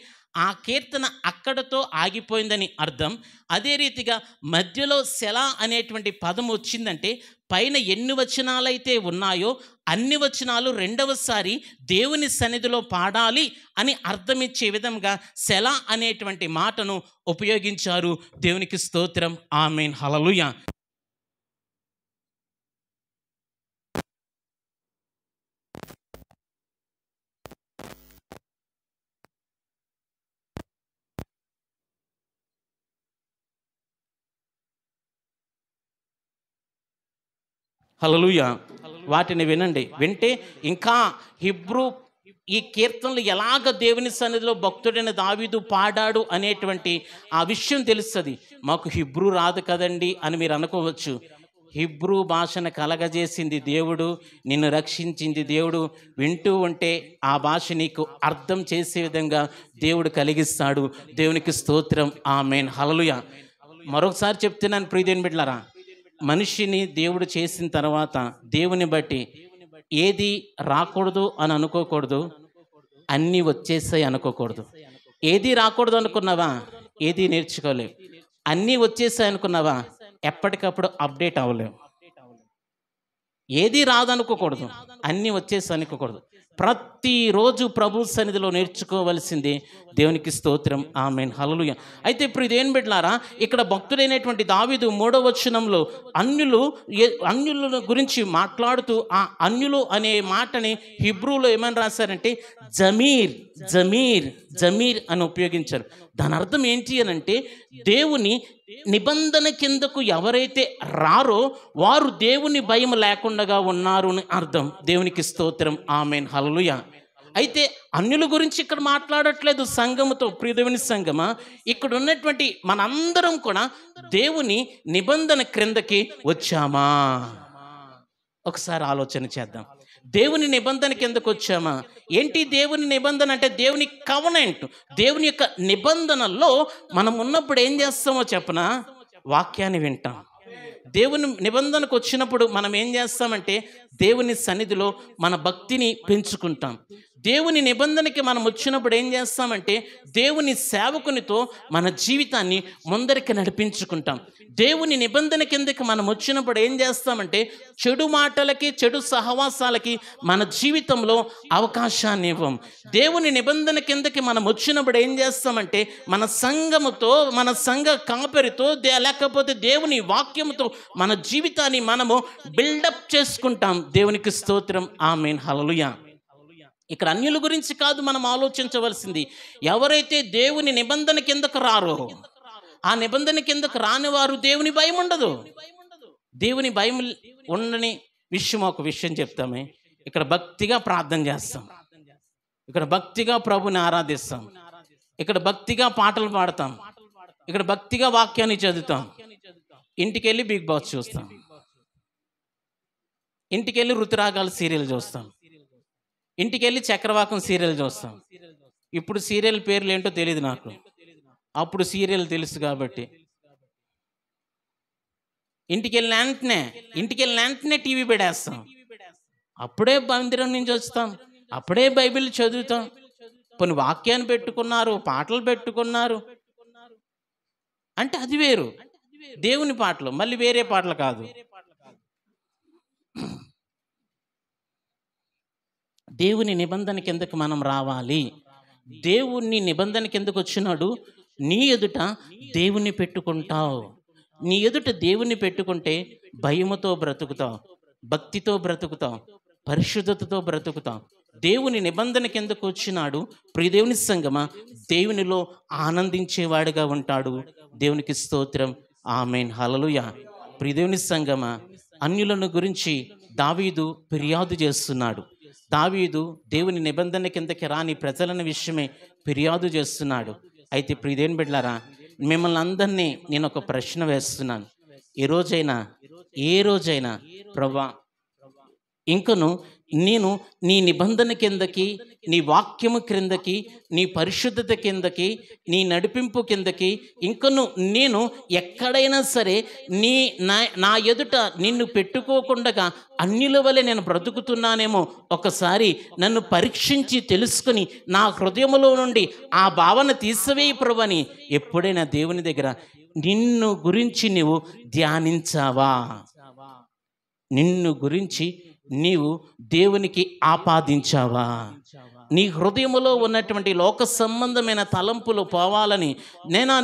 ఆ కీర్తన అక్కడతో ఆగిపోయిందని అర్థం. అదే రీతిగా మధ్యలో సెల అనేటువంటి పదం వచ్చిందంటే పైన ఎన్ని వచనాలైతే ఉన్నాయో అన్ని వచనాలు రెండవసారి దేవుని సన్నిధిలో పాడాలి అని అర్థమిచ్చే విధంగా సెల అనేటువంటి మాటను ఉపయోగించారు. దేవునికి స్తోత్రం, ఆమేన్, హల్లెలూయా. హల్లెలూయా. వాటిని వినండి. వింటే ఇంకా హిబ్రూ ఈ కీర్తనలు ఎలాగ దేవుని సన్నిధిలో భక్తుడైన దావీదు పాడాడు అనేటువంటి ఆ విషయం తెలుస్తుంది. మాకు హిబ్రూ రాదు కదండి అని మీరు అనుకోవచ్చు. హిబ్రూ భాషను కలగజేసింది దేవుడు, నిన్ను రక్షించింది దేవుడు. వింటూ ఉంటే ఆ భాష నీకు అర్థం చేసే విధంగా దేవుడు కలిగిస్తాడు. దేవునికి స్తోత్రం, ఆమేన్, హల్లెలూయా. మరొకసారి చెప్తున్నాను ప్రియదేవుని బిడ్డలారా, మనిషిని దేవుడు చేసిన తర్వాత దేవుని బట్టి ఏది రాకూడదు అని అనుకోకూడదు, అన్నీ వచ్చేసాయి అనుకోకూడదు. ఏది రాకూడదు అనుకున్నావా, ఏది నేర్చుకోలేవు. అన్నీ వచ్చేసాయి అనుకున్నావా, ఎప్పటికప్పుడు అప్డేట్ అవ్వలేవు. ఏది రాదనుకోకూడదు, అన్నీ వచ్చేసి అనుకోకూడదు. ప్రతిరోజు ప్రభు సన్నిధిలో నేర్చుకోవలసింది. దేవునికి స్తోత్రం, ఆమేన్, హల్లెలూయా. అయితే ఇప్పుడు ఇదేం బిడ్డలారా, ఇక్కడ భక్తుడైనటువంటి దావీదు 3వ వచనంలో అన్యుల గురించి మాట్లాడుతూ ఆ అన్యులు అనే మాటని హిబ్రూలో ఏమని రాశారంటే జమీర్ జమీర్ జమీర్ అని ఉపయోగించారు. దాని అర్థం ఏంటి అని అంటే దేవుని నిబంధన కిందకు ఎవరైతే రారో వారు దేవుని భయం లేకుండా ఉన్నారు అని అర్థం. దేవునికి స్తోత్రం, ఆమేన్, హల్లెలూయా. అయితే అన్యుల గురించి ఇక్కడ మాట్లాడట్లేదు సంఘముతో. ప్రియదేవుని సంఘమా, ఇక్కడ ఉన్నటువంటి మనందరం కూడా దేవుని నిబంధన క్రిందకి వచ్చామా? ఒకసారి ఆలోచన చేద్దాం. దేవుని నిబంధన కిందకు వచ్చామా? ఏంటి దేవుని నిబంధన అంటే? దేవుని కవనెంట్, దేవుని యొక్క నిబంధనలో మనం ఉన్నప్పుడు ఏం చేస్తామో చెప్పనా? వాక్యాన్ని వింటాం. దేవుని నిబంధనకు వచ్చినప్పుడు మనం ఏం చేస్తామంటే దేవుని సన్నిధిలో మన భక్తిని పెంచుకుంటాం. దేవుని నిబంధనకి మనం వచ్చినప్పుడు ఏం చేస్తామంటే దేవుని సేవకునితో మన జీవితాన్ని ముందరికి నడిపించుకుంటాం. దేవుని నిబంధన కిందకి మనం వచ్చినప్పుడు ఏం చేస్తామంటే చెడు మాటలకి, చెడు సహవాసాలకి మన జీవితంలో అవకాశాన్ని ఇవ్వం. దేవుని నిబంధన కిందకి మనం వచ్చినప్పుడు ఏం చేస్తామంటే మన సంఘముతో, మన సంఘ కాపరితో, లేకపోతే దేవుని వాక్యముతో మన జీవితాన్ని మనము బిల్డప్ చేసుకుంటాం. దేవునికి స్తోత్రం, ఆమేన్, హల్లెలూయా. ఇక్కడ అన్యుల గురించి కాదు మనం ఆలోచించవలసింది. ఎవరైతే దేవుని నిబంధన కిందకు రారో, ఆ నిబంధన కిందకు రాని వారు దేవుని భయం ఉండదు. దేవుని భయం ఉండని విషయం ఒక విషయం చెప్తామే. ఇక్కడ భక్తిగా ప్రార్థన చేస్తాం, ఇక్కడ భక్తిగా ప్రభుని ఆరాధిస్తాం, ఇక్కడ భక్తిగా పాటలు పాడతాం, ఇక్కడ భక్తిగా వాక్యాన్ని చదువుతాం. ఇంటికి వెళ్ళి బిగ్ బాస్ చూస్తాం, ఇంటికి వెళ్ళి ఋతురాగాల సీరియల్ చూస్తాం, ఇంటికి వెళ్ళి చక్రవాకం సీరియల్ చూస్తాం. ఇప్పుడు సీరియల్ పేర్లు ఏంటో తెలియదు నాకు, అప్పుడు సీరియల్ తెలుసు కాబట్టి. ఇంటికి వెళ్ళిన వెంటనే టీవీ పెడేస్తాం. అప్పుడే మందిరం నుంచి వస్తాం, అప్పుడే బైబిల్ చదువుతాం. కొన్ని వాక్యాన్ని పెట్టుకున్నారు, పాటలు పెట్టుకున్నారు అంటే అది వేరు. దేవుని పాటలు మళ్ళీ వేరే పాటలు కాదు. దేవుని నిబంధన కిందకు మనం రావాలి. దేవుని నిబంధన కిందకు వచ్చినాడు. నీ ఎదుట దేవుణ్ణి పెట్టుకుంటావు. నీ ఎదుట దేవుణ్ణి పెట్టుకుంటే భయముతో బ్రతుకుతావు, భక్తితో బ్రతుకుతావు, పరిశుద్ధతతో బ్రతుకుతావు. దేవుని నిబంధన కిందకు వచ్చినాడు. ప్రియదేవుని సంగమా, దేవునిలో ఆనందించేవాడిగా ఉంటాడు. దేవునికి స్తోత్రం, ఆమేన్, హల్లెలూయా. ప్రియదేవుని సంగమా, అన్యులను గురించి దావీదు ఫిర్యాదు చేస్తున్నాడు. దావీదు దేవుని నిబంధన కిందకి రాని ప్రజలను విషయమే ఫిర్యాదు చేస్తున్నాడు. అయితే ప్రియదేవుని బిడ్డలారా, మిమ్మల్ని అందరినీ నేను ఒక ప్రశ్న వేస్తున్నాను. ఈ రోజైనా ఏ రోజైనా ప్రభువా ఇంకను నేను నీ నిబంధన కిందకి, నీ వాక్యము క్రిందకి, నీ పరిశుద్ధత కిందకి, నీ నడిపింపు కిందకి ఇంకను నేను ఎక్కడైనా సరే నా ఎదుట నిన్ను పెట్టుకోకుండా అన్యుల వలె నేను బ్రతుకుతున్నానేమో ఒకసారి నన్ను పరీక్షించి తెలుసుకుని నా హృదయంలో నుండి ఆ భావన తీసివేయి ప్రభువా అని ఎప్పుడైనా దేవుని దగ్గర నిన్ను గురించి నీవు ధ్యానించావా? నిన్ను గురించి నీవు దేవునికి ఆపాదించావా? నీ హృదయములో ఉన్నటువంటి లోక సంబంధమైన తలంపులు పోవాలని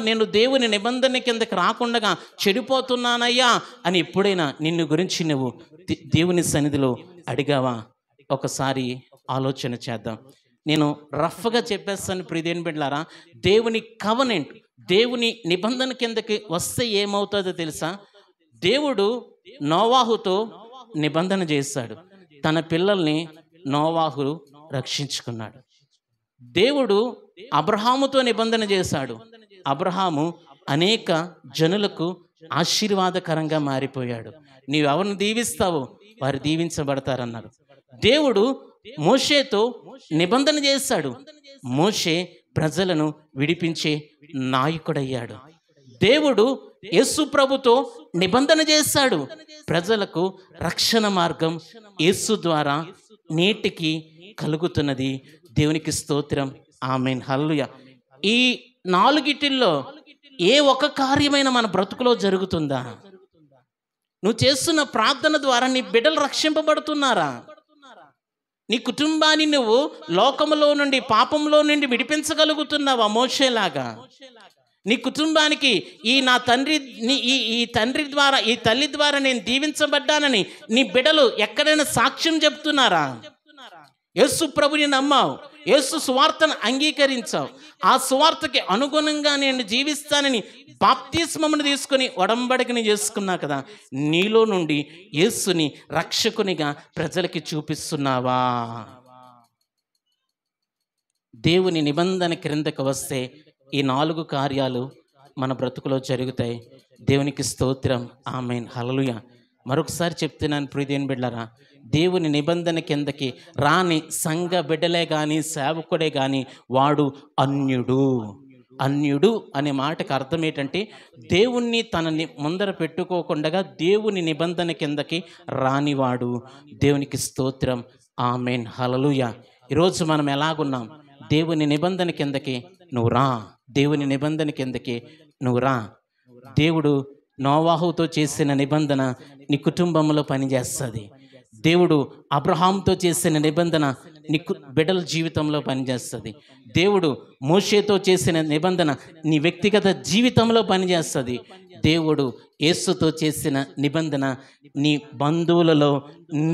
నేను దేవుని నిబంధన కిందకి రాకుండా చెడిపోతున్నానయ్యా అని ఎప్పుడైనా నిన్ను గురించి నువ్వు దేవుని సన్నిధిలో అడిగావా? ఒకసారి ఆలోచన చేద్దాం. నేను రఫ్గా చెప్పేస్తాను ప్రియదేవుని బిడ్డలారా, దేవుని కవనెంట్, దేవుని నిబంధన కిందకి వస్తే ఏమవుతుందో తెలుసా? దేవుడు నోవాహుతో నిబంధన చేశాడు. తన పిల్లల్ని నోవాహు రక్షించుకున్నాడు. దేవుడు అబ్రహాముతో నిబంధన చేశాడు. అబ్రహాము అనేక జనులకు ఆశీర్వాదకరంగా మారిపోయాడు. నీవెవరిని దీవిస్తావో వారు దీవించబడతారన్నారు. దేవుడు మోషేతో నిబంధన చేశాడు. మోషే ప్రజలను విడిపించే నాయకుడయ్యాడు. దేవుడు యేసు ప్రభుతో నిబంధన చేశాడు. ప్రజలకు రక్షణ మార్గం యేసు ద్వారా నేటికి కలుగుతున్నది. దేవునికి స్తోత్రం, ఆమేన్, హల్లెలూయా. ఈ నాలుగిటిల్లో ఏ ఒక కార్యమైన మన బ్రతుకులో జరుగుతుందా? నువ్వు చేస్తున్న ప్రార్థన ద్వారా నీ బిడ్డలు రక్షింపబడుతున్నారా? నీ కుటుంబాన్ని నువ్వు లోకములో నుండి, పాపంలో నుండి విడిపించగలుగుతున్నావా మోషేలాగా? నీ కుటుంబానికి ఈ తండ్రి ద్వారా, ఈ తల్లి ద్వారా నేను దీవించబడ్డానని నీ బిడ్డలు ఎక్కడైనా సాక్ష్యం చెప్తున్నారా? యేసు ప్రభుని నమ్మావు, యేసు సువార్తను అంగీకరించావు, ఆ సువార్తకి అనుగుణంగా నేను జీవిస్తానని బాప్తిస్మమును తీసుకొని ఒడంబడికని చేసుకున్నా కదా. నీలో నుండి యేసుని రక్షకునిగా ప్రజలకి చూపిస్తున్నావా? దేవుని నిబంధన క్రిందకు వస్తే ఈ 4 కార్యాలు మన బ్రతుకులో జరుగుతాయి. దేవునికి స్తోత్రం, ఆమేన్, హల్లెలూయా. మరొకసారి చెప్తున్నాను ప్రియదేవుని బిడ్డలారా, దేవుని నిబంధన కిందకి రాని సంఘ బిడ్డలే కానీ, సేవకుడే కానీ వాడు అన్యుడు. అన్యుడు అనే మాటకు అర్థం ఏంటంటే దేవుణ్ణి తనని ముందర పెట్టుకోకుండా దేవుని నిబంధన కిందకి రానివాడు. దేవునికి స్తోత్రం, ఆమేన్, హల్లెలూయా. ఈరోజు మనం ఎలాగున్నాం? దేవుని నిబంధన కిందకి నువ్వు రా, దేవుని నిబంధన కిందకి నువ్వు రా. దేవుడు నోవాహుతో చేసిన నిబంధన నీ కుటుంబంలో పనిచేస్తుంది. దేవుడు అబ్రహాంతో చేసిన నిబంధన నీ బిడ్డల జీవితంలో పనిచేస్తుంది. దేవుడు మోషేతో చేసిన నిబంధన నీ వ్యక్తిగత జీవితంలో పనిచేస్తుంది. దేవుడు యేసుతో చేసిన నిబంధన నీ బంధువులలో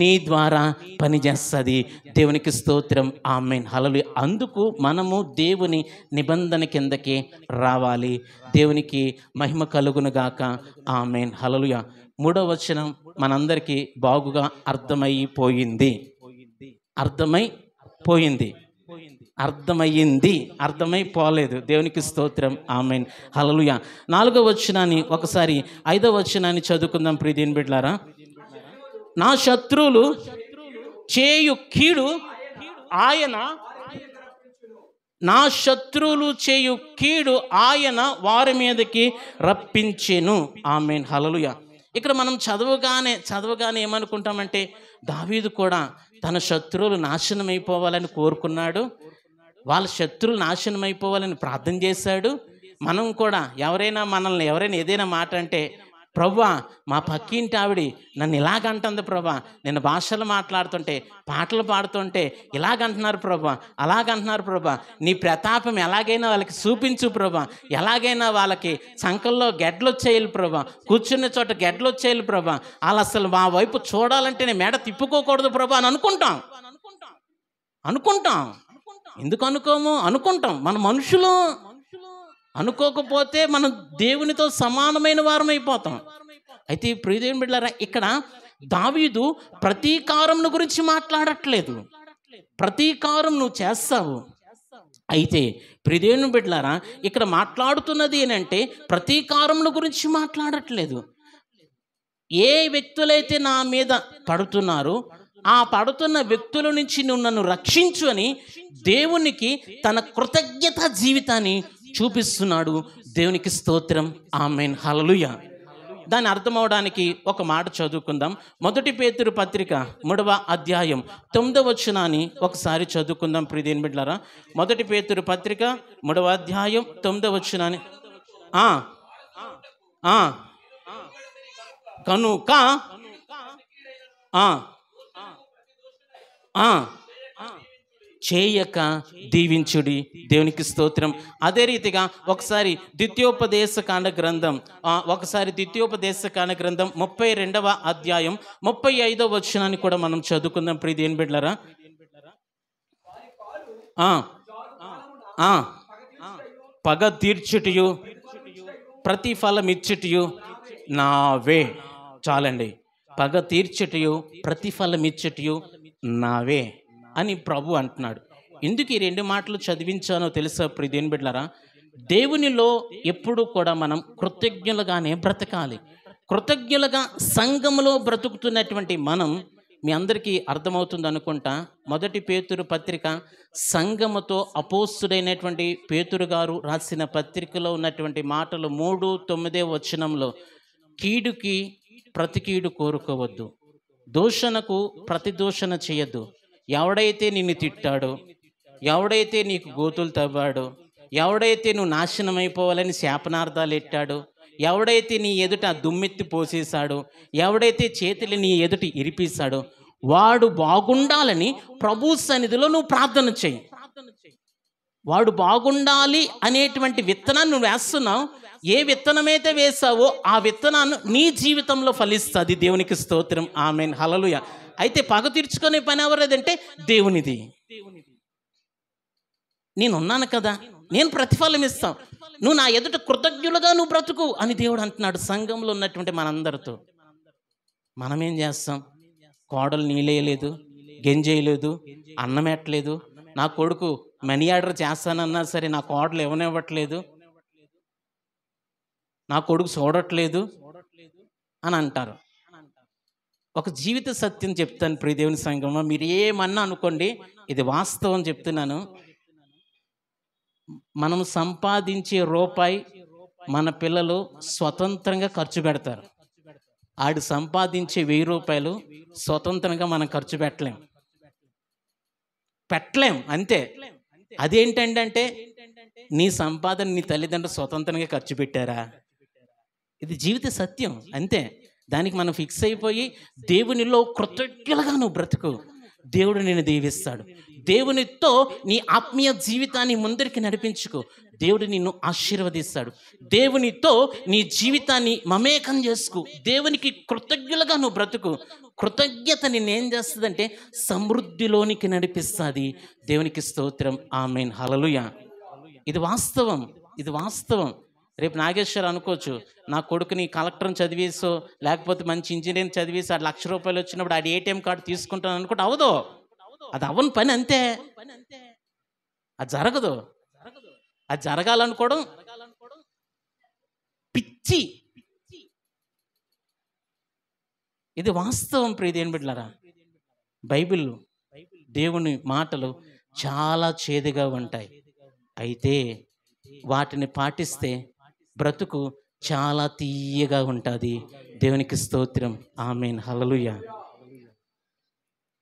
నీ ద్వారా పనిచేస్తుంది. దేవునికి స్తోత్రం, ఆమేన్, హల్లెలూయా. అందుకు మనము దేవుని నిబంధన కిందకి రావాలి. దేవునికి మహిమ కలుగును గాక, ఆమేన్, హల్లెలూయా. 3వ వచనం మనందరికీ బాగుగా అర్థమైపోయింది. అర్థమైపోలేదు. దేవునికి స్తోత్రం, ఆమేన్, హల్లెలూయా. 4వ వచనాన్ని ఒకసారి 5వ వచనాన్ని చదువుకుందాం ప్రియదేవుని బిడ్డలారా. నా శత్రువులు చేయు కీడు ఆయన వారి మీదకి రప్పించెను. ఆమేన్, హల్లెలూయా. ఇక్కడ మనం చదవగానే ఏమనుకుంటామంటే దావీదు కూడా తన శత్రువులు నాశనం అయిపోవాలని కోరుకున్నాడు. వాళ్ళ శత్రువులు నాశనం అయిపోవాలని ప్రార్థన చేశాడు. మనం కూడా ఎవరైనా ఏదైనా మాట అంటే, ప్రభువా మా పక్కింటి ఆవిడ నన్ను ఇలాగంటుంది ప్రభువా, నేను భాషలు మాట్లాడుతుంటే, పాటలు పాడుతుంటే ఇలాగంటున్నారు ప్రభువా, అలాగంటున్నారు ప్రభువా, నీ ప్రతాపం ఎలాగైనా వాళ్ళకి చూపించు ప్రభువా, ఎలాగైనా వాళ్ళకి సంకల్లో గెడ్లు వచ్చేయాలి ప్రభువా, కూర్చున్న చోట గెడ్లు వచ్చేయాలి ప్రభువా, వాళ్ళు అసలు మా వైపు చూడాలంటే నేను మెడ తిప్పుకోకూడదు ప్రభువా అని అనుకుంటాం. ఎందుకు అనుకోము? అనుకుంటాం. మన మనుషులు అనుకోకపోతే మనం దేవునితో సమానమైన వారం అయిపోతాం. అయితే ప్రియదేవుని బిడ్డలారా, ఇక్కడ దావీదు ప్రతీకారం గురించి మాట్లాడట్లేదు. ప్రతీకారం నువ్వు చేస్తావు. అయితే ప్రియదేవుని బిడ్డలారా, ఇక్కడ మాట్లాడుతున్నది ఏంటంటే ప్రతీకారం గురించి మాట్లాడట్లేదు. ఏ వ్యక్తులైతే నా మీద పడుతున్నారో ఆ పడుతున్న వ్యక్తుల నుంచి నువ్వు నన్ను రక్షించు అని దేవునికి తన కృతజ్ఞత జీవితాన్ని చూపిస్తున్నాడు. దేవునికి స్తోత్రం. ఆమేన్. హల్లెలూయా. దాన్ని అర్థమవడానికి ఒక మాట చదువుకుందాం. 1 పేతురు పత్రిక 3వ అధ్యాయం 9వ వచనాన్ని ఒకసారి చదువుకుందాం ప్రియదేని బిడ్డలారా. 1 పేతురు పత్రిక 3వ అధ్యాయం 9వ వచనాన్ని కనుక చేయక దీవించుడి. దేవునికి స్తోత్రం. అదే రీతిగా ఒకసారి ద్వితీయోపదేశకాండ గ్రంథం 32వ అధ్యాయం 35వ వచనాన్ని కూడా మనం చదువుకుందాం ప్రియదేని బిడ్డలారా. పగ తీర్చుటయు ప్రతిఫలమిచ్చుటయు నావే. చాలండి. పగ తీర్చుటయు ప్రతిఫలమిచ్చుటయు నావే అని ప్రభు అంటున్నాడు. ఎందుకు ఈ 2 మాటలు చదివించానో తెలుసా ప్రియదేని బిడ్డలారా? దేవునిలో ఎప్పుడు కూడా మనం కృతజ్ఞులుగానే బ్రతకాలి. కృతజ్ఞులుగా సంఘములో బ్రతుకుతున్నటువంటి మనం, మీ అందరికీ అర్థమవుతుంది అనుకుంటా, 1 పేతురు పత్రిక సంఘముతో అపోస్తుడైనటువంటి పేతురు గారు రాసిన పత్రికలో ఉన్నటువంటి మాటలు 3:9 వచనంలో, కీడుకి ప్రతి కీడు కోరుకోవద్దు, దూషణకు ప్రతి దూషణ చేయొద్దు. ఎవడైతే నిన్ను తిట్టాడో, ఎవడైతే నీకు గోతులు తవ్వాడో, ఎవడైతే నువ్వు నాశనమైపోవాలని శాపనార్థాలు ఎట్టాడో, ఎవడైతే నీ ఎదుట దుమ్మెత్తి పోసేశాడో, ఎవడైతే చేతులు నీ ఎదుట ఇరిపిస్తాడో వాడు బాగుండాలని ప్రభు సన్నిధిలో నువ్వు ప్రార్థన చేయి. వాడు బాగుండాలి అనేటువంటి విత్తనాన్ని నువ్వు వేస్తున్నావు. ఏ విత్తనమైతే వేసావో ఆ విత్తనాన్ని నీ జీవితంలో ఫలిస్తుంది. దేవునికి స్తోత్రం. ఆమేన్. హల్లెలూయా. అయితే పగ తీర్చుకునే పని ఎవరిదంటే దేవునిది. నేనున్నాను కదా, నేను ప్రతిఫలం ఇస్తాను, నువ్వు నా ఎదుట కృతజ్ఞులుగా నువ్వు బ్రతుకు అని దేవుడు అంటున్నాడు సంఘంలో ఉన్నటువంటి మనందరితో. మనమేం చేస్తాం? కోడలు నీళ్ళేయలేదు, గెంజేయలేదు, అన్నం పెట్టలేదు, నా కొడుకు మనీ ఆర్డర్ చేస్తానన్నా సరే నా కోడలు ఇవ్వనివ్వట్లేదు, నా కొడుకు చూడట్లేదు అని అంటారు. ఒక జీవిత సత్యం చెప్తాను ప్రియదేవుని సంఘంలో, మీరు ఏమన్నా అనుకోండి, ఇది వాస్తవం చెప్తున్నాను. మనం సంపాదించే రూపాయి మన పిల్లలు స్వతంత్రంగా ఖర్చు పెడతారు. ఆడు సంపాదించే 1000 రూపాయలు స్వతంత్రంగా మనం ఖర్చు పెట్టలేం అంతే. అదేంటంటే నీ సంపాదన నీ తల్లిదండ్రులు స్వతంత్రంగా ఖర్చు పెట్టారా? ఇది జీవిత సత్యం అంతే. దానికి మనం ఫిక్స్ అయిపోయి దేవునిలో కృతజ్ఞులుగా నువ్వు బ్రతుకు, దేవుడు నిన్ను దీవిస్తాడు. దేవునితో నీ ఆత్మీయ జీవితాన్ని ముందరికి నడిపించుకో, దేవుడు నిన్ను ఆశీర్వదిస్తాడు. దేవునితో నీ జీవితాన్ని మమేకం చేసుకో, దేవునికి కృతజ్ఞులుగా నువ్వు బ్రతుకు. కృతజ్ఞత నిన్నేం చేస్తుందంటే సమృద్ధిలోనికి నడిపిస్తుంది. దేవునికి స్తోత్రం. ఆమేన్. హల్లెలూయా. ఇది వాస్తవం, ఇది వాస్తవం. రేపు నాగేశ్వర్ అనుకోవచ్చు, నా కొడుకుని కలెక్టర్ని చదివేసో లేకపోతే మంచి ఇంజనీరింగ్ చదివేసి ఆ 1,00,000 రూపాయలు వచ్చినప్పుడు ఆడి ATM కార్డు తీసుకుంటాను అనుకుంటే అవదో, అది అవ్వని పని అంతే. అది జరగదు. అది జరగాలనుకోవడం పిచ్చి. ఇది వాస్తవం ప్రియదేని బిడ్డలారా. బైబిల్ దేవుని మాటలు చాలా చేదుగా ఉంటాయి, అయితే వాటిని పాటిస్తే బ్రతుకు చాలా తీయగా ఉంటుంది. దేవునికి స్తోత్రం. ఆమేన్. హల్లెలూయా.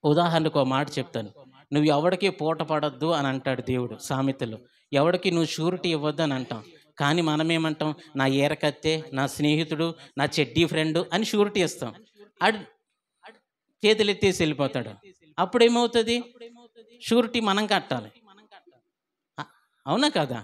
ఉదాహరణకు ఒక మాట చెప్తాను. నువ్వు ఎవడికి పూట పడద్దు అని అంటాడు దేవుడు సామెతలో. ఎవడికి నువ్వు షూరిటీ ఇవ్వద్దు అని అంటాం. కానీ మనమేమంటాం? నా ఏరకత్తే, నా స్నేహితుడు, నా చెడ్డీ ఫ్రెండు అని షూరిటీ ఇస్తాం. ఆడు చేతులు ఎత్తేసి వెళ్ళిపోతాడు. అప్పుడేమవుతుంది? షూరిటీ మనం కట్టాలి. అవునా కదా?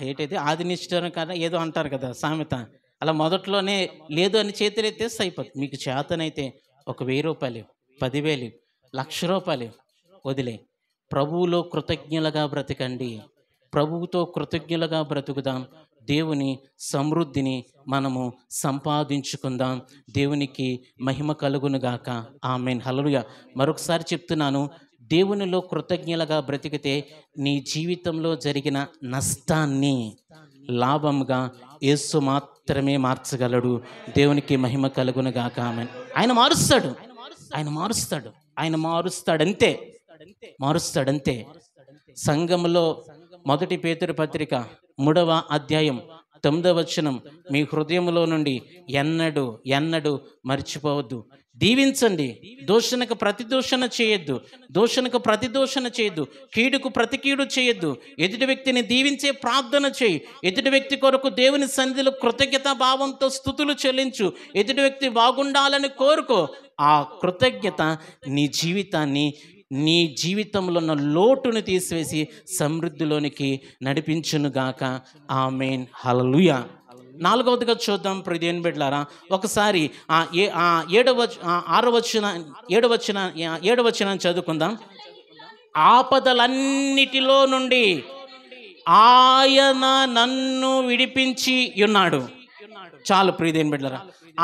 ఏంటైతే ఆదినిష్టం కదా ఏదో అంటారు కదా సామెత. అలా మొదట్లోనే లేదు అని చేతులు ఎత్తేస్తే అయిపోతుంది. మీకు చేతనైతే 1,000 రూపాయలు, 10,000, 1,00,000 రూపాయలు వదిలే ప్రభువులో కృతజ్ఞులుగా బ్రతకండి. ప్రభువుతో కృతజ్ఞులుగా బ్రతుకుదాం. దేవుని సమృద్ధిని మనము సంపాదించుకుందాం. దేవునికి మహిమ కలుగునుగాక. ఆమేన్. హల్లెలూయా. మరొకసారి చెప్తున్నాను, దేవునిలో కృతజ్ఞులుగా బ్రతికితే నీ జీవితంలో జరిగిన నష్టాన్ని లాభంగా యేసు మాత్రమే మార్చగలడు. దేవునికి మహిమ కలుగును గాక. ఆమేన్. ఆయన మారుస్తాడు, ఆయన మారుస్తాడు, ఆయన మారుస్తాడంతే, మారుస్తాడంతే. సంఘములో 1 పేతురు పత్రిక 3వ అధ్యాయం 9వ వచనం, మీ హృదయంలో నుండి ఎన్నడూ ఎన్నడూ మర్చిపోవద్దు. దీవించండి, దూషణకు ప్రతిదూషణ చేయొద్దు, దూషణకు ప్రతిదూషణ చేయొద్దు, కీడుకు ప్రతి కీడు చేయొద్దు. ఎదుటి వ్యక్తిని దీవించే ప్రార్థన చేయి. ఎదుటి వ్యక్తి కొరకు దేవుని సన్నిధిలో కృతజ్ఞతా భావంతో స్తుతులు చెల్లించు. ఎదుటి వ్యక్తి బాగుండాలని కోరుకో. ఆ కృతజ్ఞత నీ జీవితంలో ఉన్న లోటును తీసివేసి సమృద్ధిలోనికి నడిపించునుగాక. ఆమేన్. హల్లెలూయా. 4వదిగా చూద్దాం ప్రియదేవుని బిడ్డలారా. ఒకసారి 7వ వచనం చదువుకుందాం. ఆపదలన్నిటిలో నుండి ఆయన నన్ను విడిపించి ఉన్నాడు. చాలు ప్రియదేవుని బిడ్డలారా,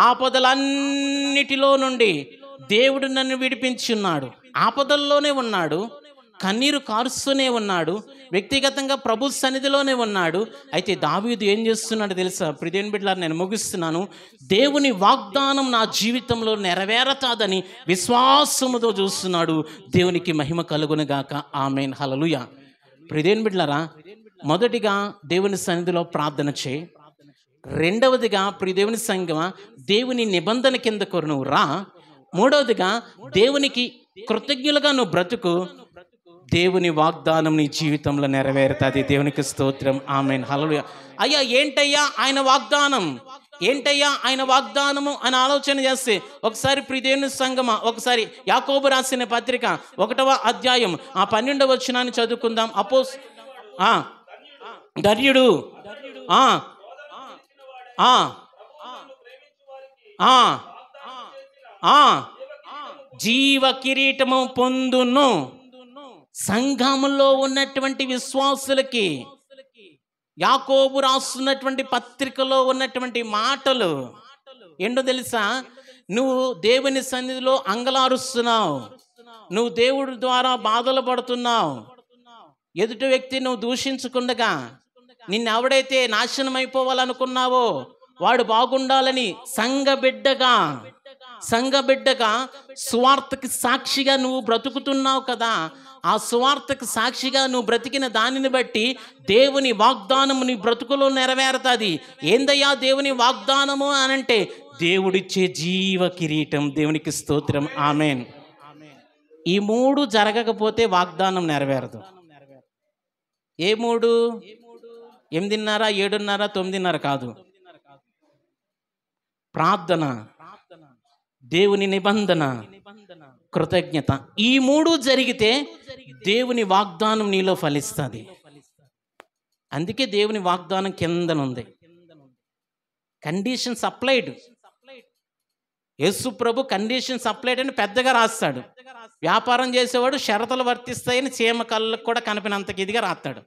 ఆపదలన్నిటిలో నుండి దేవుడు నన్ను విడిపించి ఉన్నాడు. ఆపదల్లోనే ఉన్నాడు, కన్నీరు కారుస్తూనే ఉన్నాడు, వ్యక్తిగతంగా ప్రభు సన్నిధిలోనే ఉన్నాడు. అయితే దావీదు ఏం చేస్తున్నాడు తెలుసా ప్రియదేవుని బిడ్డలారా? నేను ముగిస్తున్నాను. దేవుని వాగ్దానం నా జీవితంలో నెరవేరతాదని విశ్వాసముతో చూస్తున్నాడు. దేవునికి మహిమ కలుగును గాక. ఆమేన్. హల్లెలూయా. ప్రియదేవుని బిడ్డలారా, మొదటిగా దేవుని సన్నిధిలో ప్రార్థన చేయి. రెండవదిగా ప్రియదేవుని సంగమా, దేవుని నిబంధన కిందకు నువ్వు రా. మూడవదిగా దేవునికి కృతజ్ఞులుగా నువ్వు బ్రతుకు. దేవుని వాగ్దానం నీ జీవితంలో నెరవేరుతుంది. దేవునికి స్తోత్రం. ఆమేన్. హల్లెలూయా. అయ్యా ఏంటయ్యా ఆయన వాగ్దానం, ఏంటయ్యా ఆయన వాగ్దానము అని ఆలోచన చేస్తే ఒకసారి ప్రియదేవుని సంగమ, ఒకసారి యాకోబు రాసిన పత్రిక 1వ అధ్యాయం 12వ వచనాన్ని చదువుకుందాం. ధర్యుడు జీవ కిరీటము పొందును. సంఘములో ఉన్నటువంటి విశ్వాసులకి యాకోబు రాస్తున్నటువంటి పత్రికలో ఉన్నటువంటి మాటలు ఏంటో తెలుసా? నువ్వు దేవుని సన్నిధిలో అంగలారుస్తున్నావు, నువ్వు దేవుడి ద్వారా బాధలు పడుతున్నావు, ఎదుటి వ్యక్తి నువ్వు దూషించకుండగా నిన్నెవడైతే నాశనం అయిపోవాలనుకున్నావో వాడు బాగుండాలని సంఘ బిడ్డగా సువార్తకి సాక్షిగా నువ్వు బ్రతుకుతున్నావు కదా. ఆ సువార్తకు సాక్షిగా నువ్వు బ్రతికిన దానిని బట్టి దేవుని వాగ్దానము నీ బ్రతుకులో నెరవేరుతుంది. ఏందయ్యా దేవుని వాగ్దానము అనంటే దేవుడిచ్చే జీవ కిరీటం. దేవునికి స్తోత్రం. ఆమేన్. ఈ 3 జరగకపోతే వాగ్దానం నెరవేరదు. ఏ 3? 8:30, 7:30, 9:30 కాదు. ప్రార్థన, దేవుని నిబంధన, కృతజ్ఞత, ఈ 3 జరిగితే దేవుని వాగ్దానం నీలో ఫలిస్తుంది. అందుకే దేవుని వాగ్దానం కిందనుంది. Conditions applied. యేసు ప్రభు కండిషన్స్ అప్లైడ్ అని పెద్దగా రాస్తాడు. వ్యాపారం చేసేవాడు షరతులు వర్తిస్తాయని చీమ కళ్ళకు కూడా కనిపినంతకి ఇదిగా రాస్తాడు.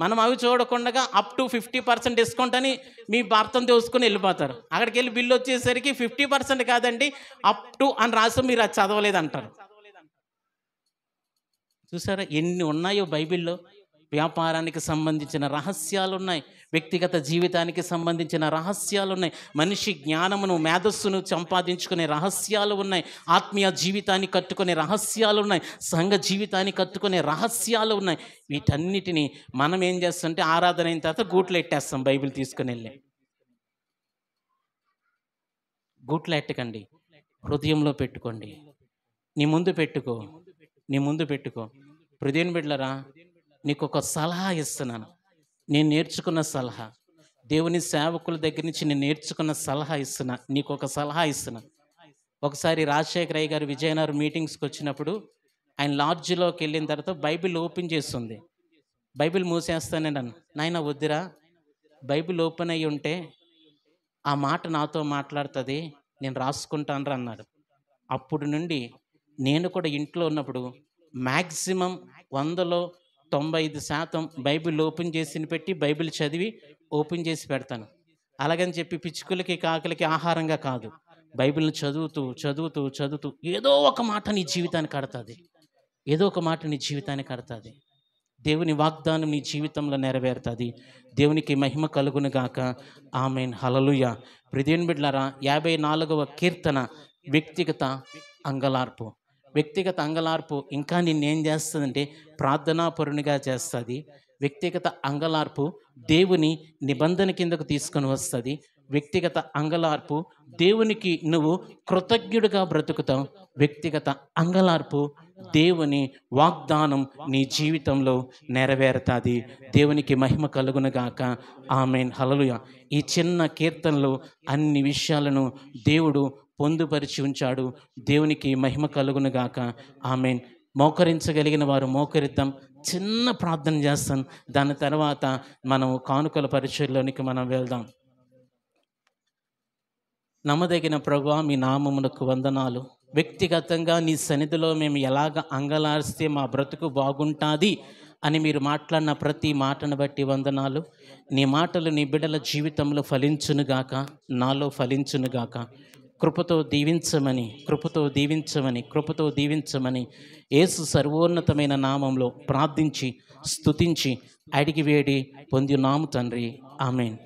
మనం అవి చూడకుండా అప్ టు 50% డిస్కౌంట్ అని మీ భర్తను తెలుసుకొని వెళ్ళిపోతారు. అక్కడికి వెళ్ళి బిల్లు వచ్చేసరికి 50% కాదండి అప్ టు అని రాసి మీరు అది చదవలేదంటారు. చూసారా ఎన్ని ఉన్నాయో బైబిల్లో. వ్యాపారానికి సంబంధించిన రహస్యాలు ఉన్నాయి, వ్యక్తిగత జీవితానికి సంబంధించిన రహస్యాలు ఉన్నాయి, మనిషి జ్ఞానమును మేధస్సును సంపాదించుకునే రహస్యాలు ఉన్నాయి, ఆత్మీయ జీవితాన్ని కట్టుకునే రహస్యాలు ఉన్నాయి, సంఘ జీవితాన్ని కట్టుకునే రహస్యాలు ఉన్నాయి. వీటన్నిటిని మనం ఏం చేస్తుంటే ఆరాధన అయిన తర్వాత గూట్లో ఎట్టేస్తాం. బైబిల్ తీసుకుని వెళ్ళి గూట్లో ఎట్టకండి, హృదయంలో పెట్టుకోండి. నీ ముందు పెట్టుకో. హృదయం బిడ్డలరా, నీకు ఒక సలహా ఇస్తున్నాను. నేను నేర్చుకున్న సలహా, దేవుని సేవకుల దగ్గర నుంచి నేను నేర్చుకున్న సలహా ఇస్తున్నా. నీకు ఒక సలహా ఇస్తున్నా. ఒకసారి రాజశేఖర అయ్య గారు విజయనగరం మీటింగ్స్కి వచ్చినప్పుడు ఆయన లాడ్జ్లోకి వెళ్ళిన తర్వాత బైబిల్ ఓపెన్ చేస్తుంది. బైబిల్ మూసేస్తానే నన్ను, నాయన వద్దురా, బైబిల్ ఓపెన్ అయ్యి ఉంటే ఆ మాట నాతో మాట్లాడుతుంది, నేను రాసుకుంటాను అన్నాడు. అప్పుడు నుండి నేను కూడా ఇంట్లో ఉన్నప్పుడు మ్యాక్సిమం 100లో 95% బైబిల్ ఓపెన్ చేసి పెట్టి బైబిల్ చదివి ఓపెన్ చేసి పెడతాను. అలాగని చెప్పి పిచ్చుకలకి కాకులకి ఆహారంగా కాదు, బైబిల్ని చదువుతూ ఏదో ఒక మాట నీ జీవితానికి కడతాది. దేవుని వాగ్దానం నీ జీవితంలో నెరవేరుతుంది. దేవునికి మహిమ కలుగును గాక. ఆమేన్. హల్లెలూయా. ప్రియదేవుని బిడ్డలారా, 54వ కీర్తన వ్యక్తిగత అంగలార్పు. వ్యక్తిగత అంగలార్పు ఇంకా నిన్నేం చేస్తుందంటే ప్రార్థనాపరునిగా చేస్తుంది. వ్యక్తిగత అంగలార్పు దేవుని నిబంధన కిందకు తీసుకొని వస్తుంది. వ్యక్తిగత అంగలార్పు దేవునికి నువ్వు కృతజ్ఞుడిగా బ్రతుకుతావు. వ్యక్తిగత అంగలార్పు దేవుని వాగ్దానం నీ జీవితంలో నెరవేరుతుంది. దేవునికి మహిమ కలుగునుగాక. ఆమేన్. హల్లెలూయా. ఈ చిన్న కీర్తనలో అన్ని విషయాలను దేవుడు పొందుపరిచి ఉంచాడు. దేవునికి మహిమ కలుగునుగాక. ఆమేన్. మోకరించగలిగిన వారు మోకరిద్దాం. చిన్న ప్రార్థన చేస్తాను. దాని తర్వాత మనం కానుకల పరిచయంలోనికి మనం వెళ్దాం. నమ్మదగిన ప్రభువా, మీ నామమునకు వందనాలు. వ్యక్తిగతంగా నీ సన్నిధిలో మేము ఎలాగ అంగలారిస్తే మా బ్రతుకు బాగుంటుంది అని మీరు మాట్లాడిన ప్రతి మాటను బట్టి వందనాలు. నీ మాటలు నీ బిడ్డల జీవితంలో ఫలించునుగాక, నాలో ఫలించునుగాక. కృపతో దీవించమని, కృపతో దీవించమని, కృపతో దీవించమని యేసు సర్వోన్నతమైన నామంలో ప్రార్థించి స్తుతించి అడిగి వేడి పొందినాము తండ్రి. ఆమేన్.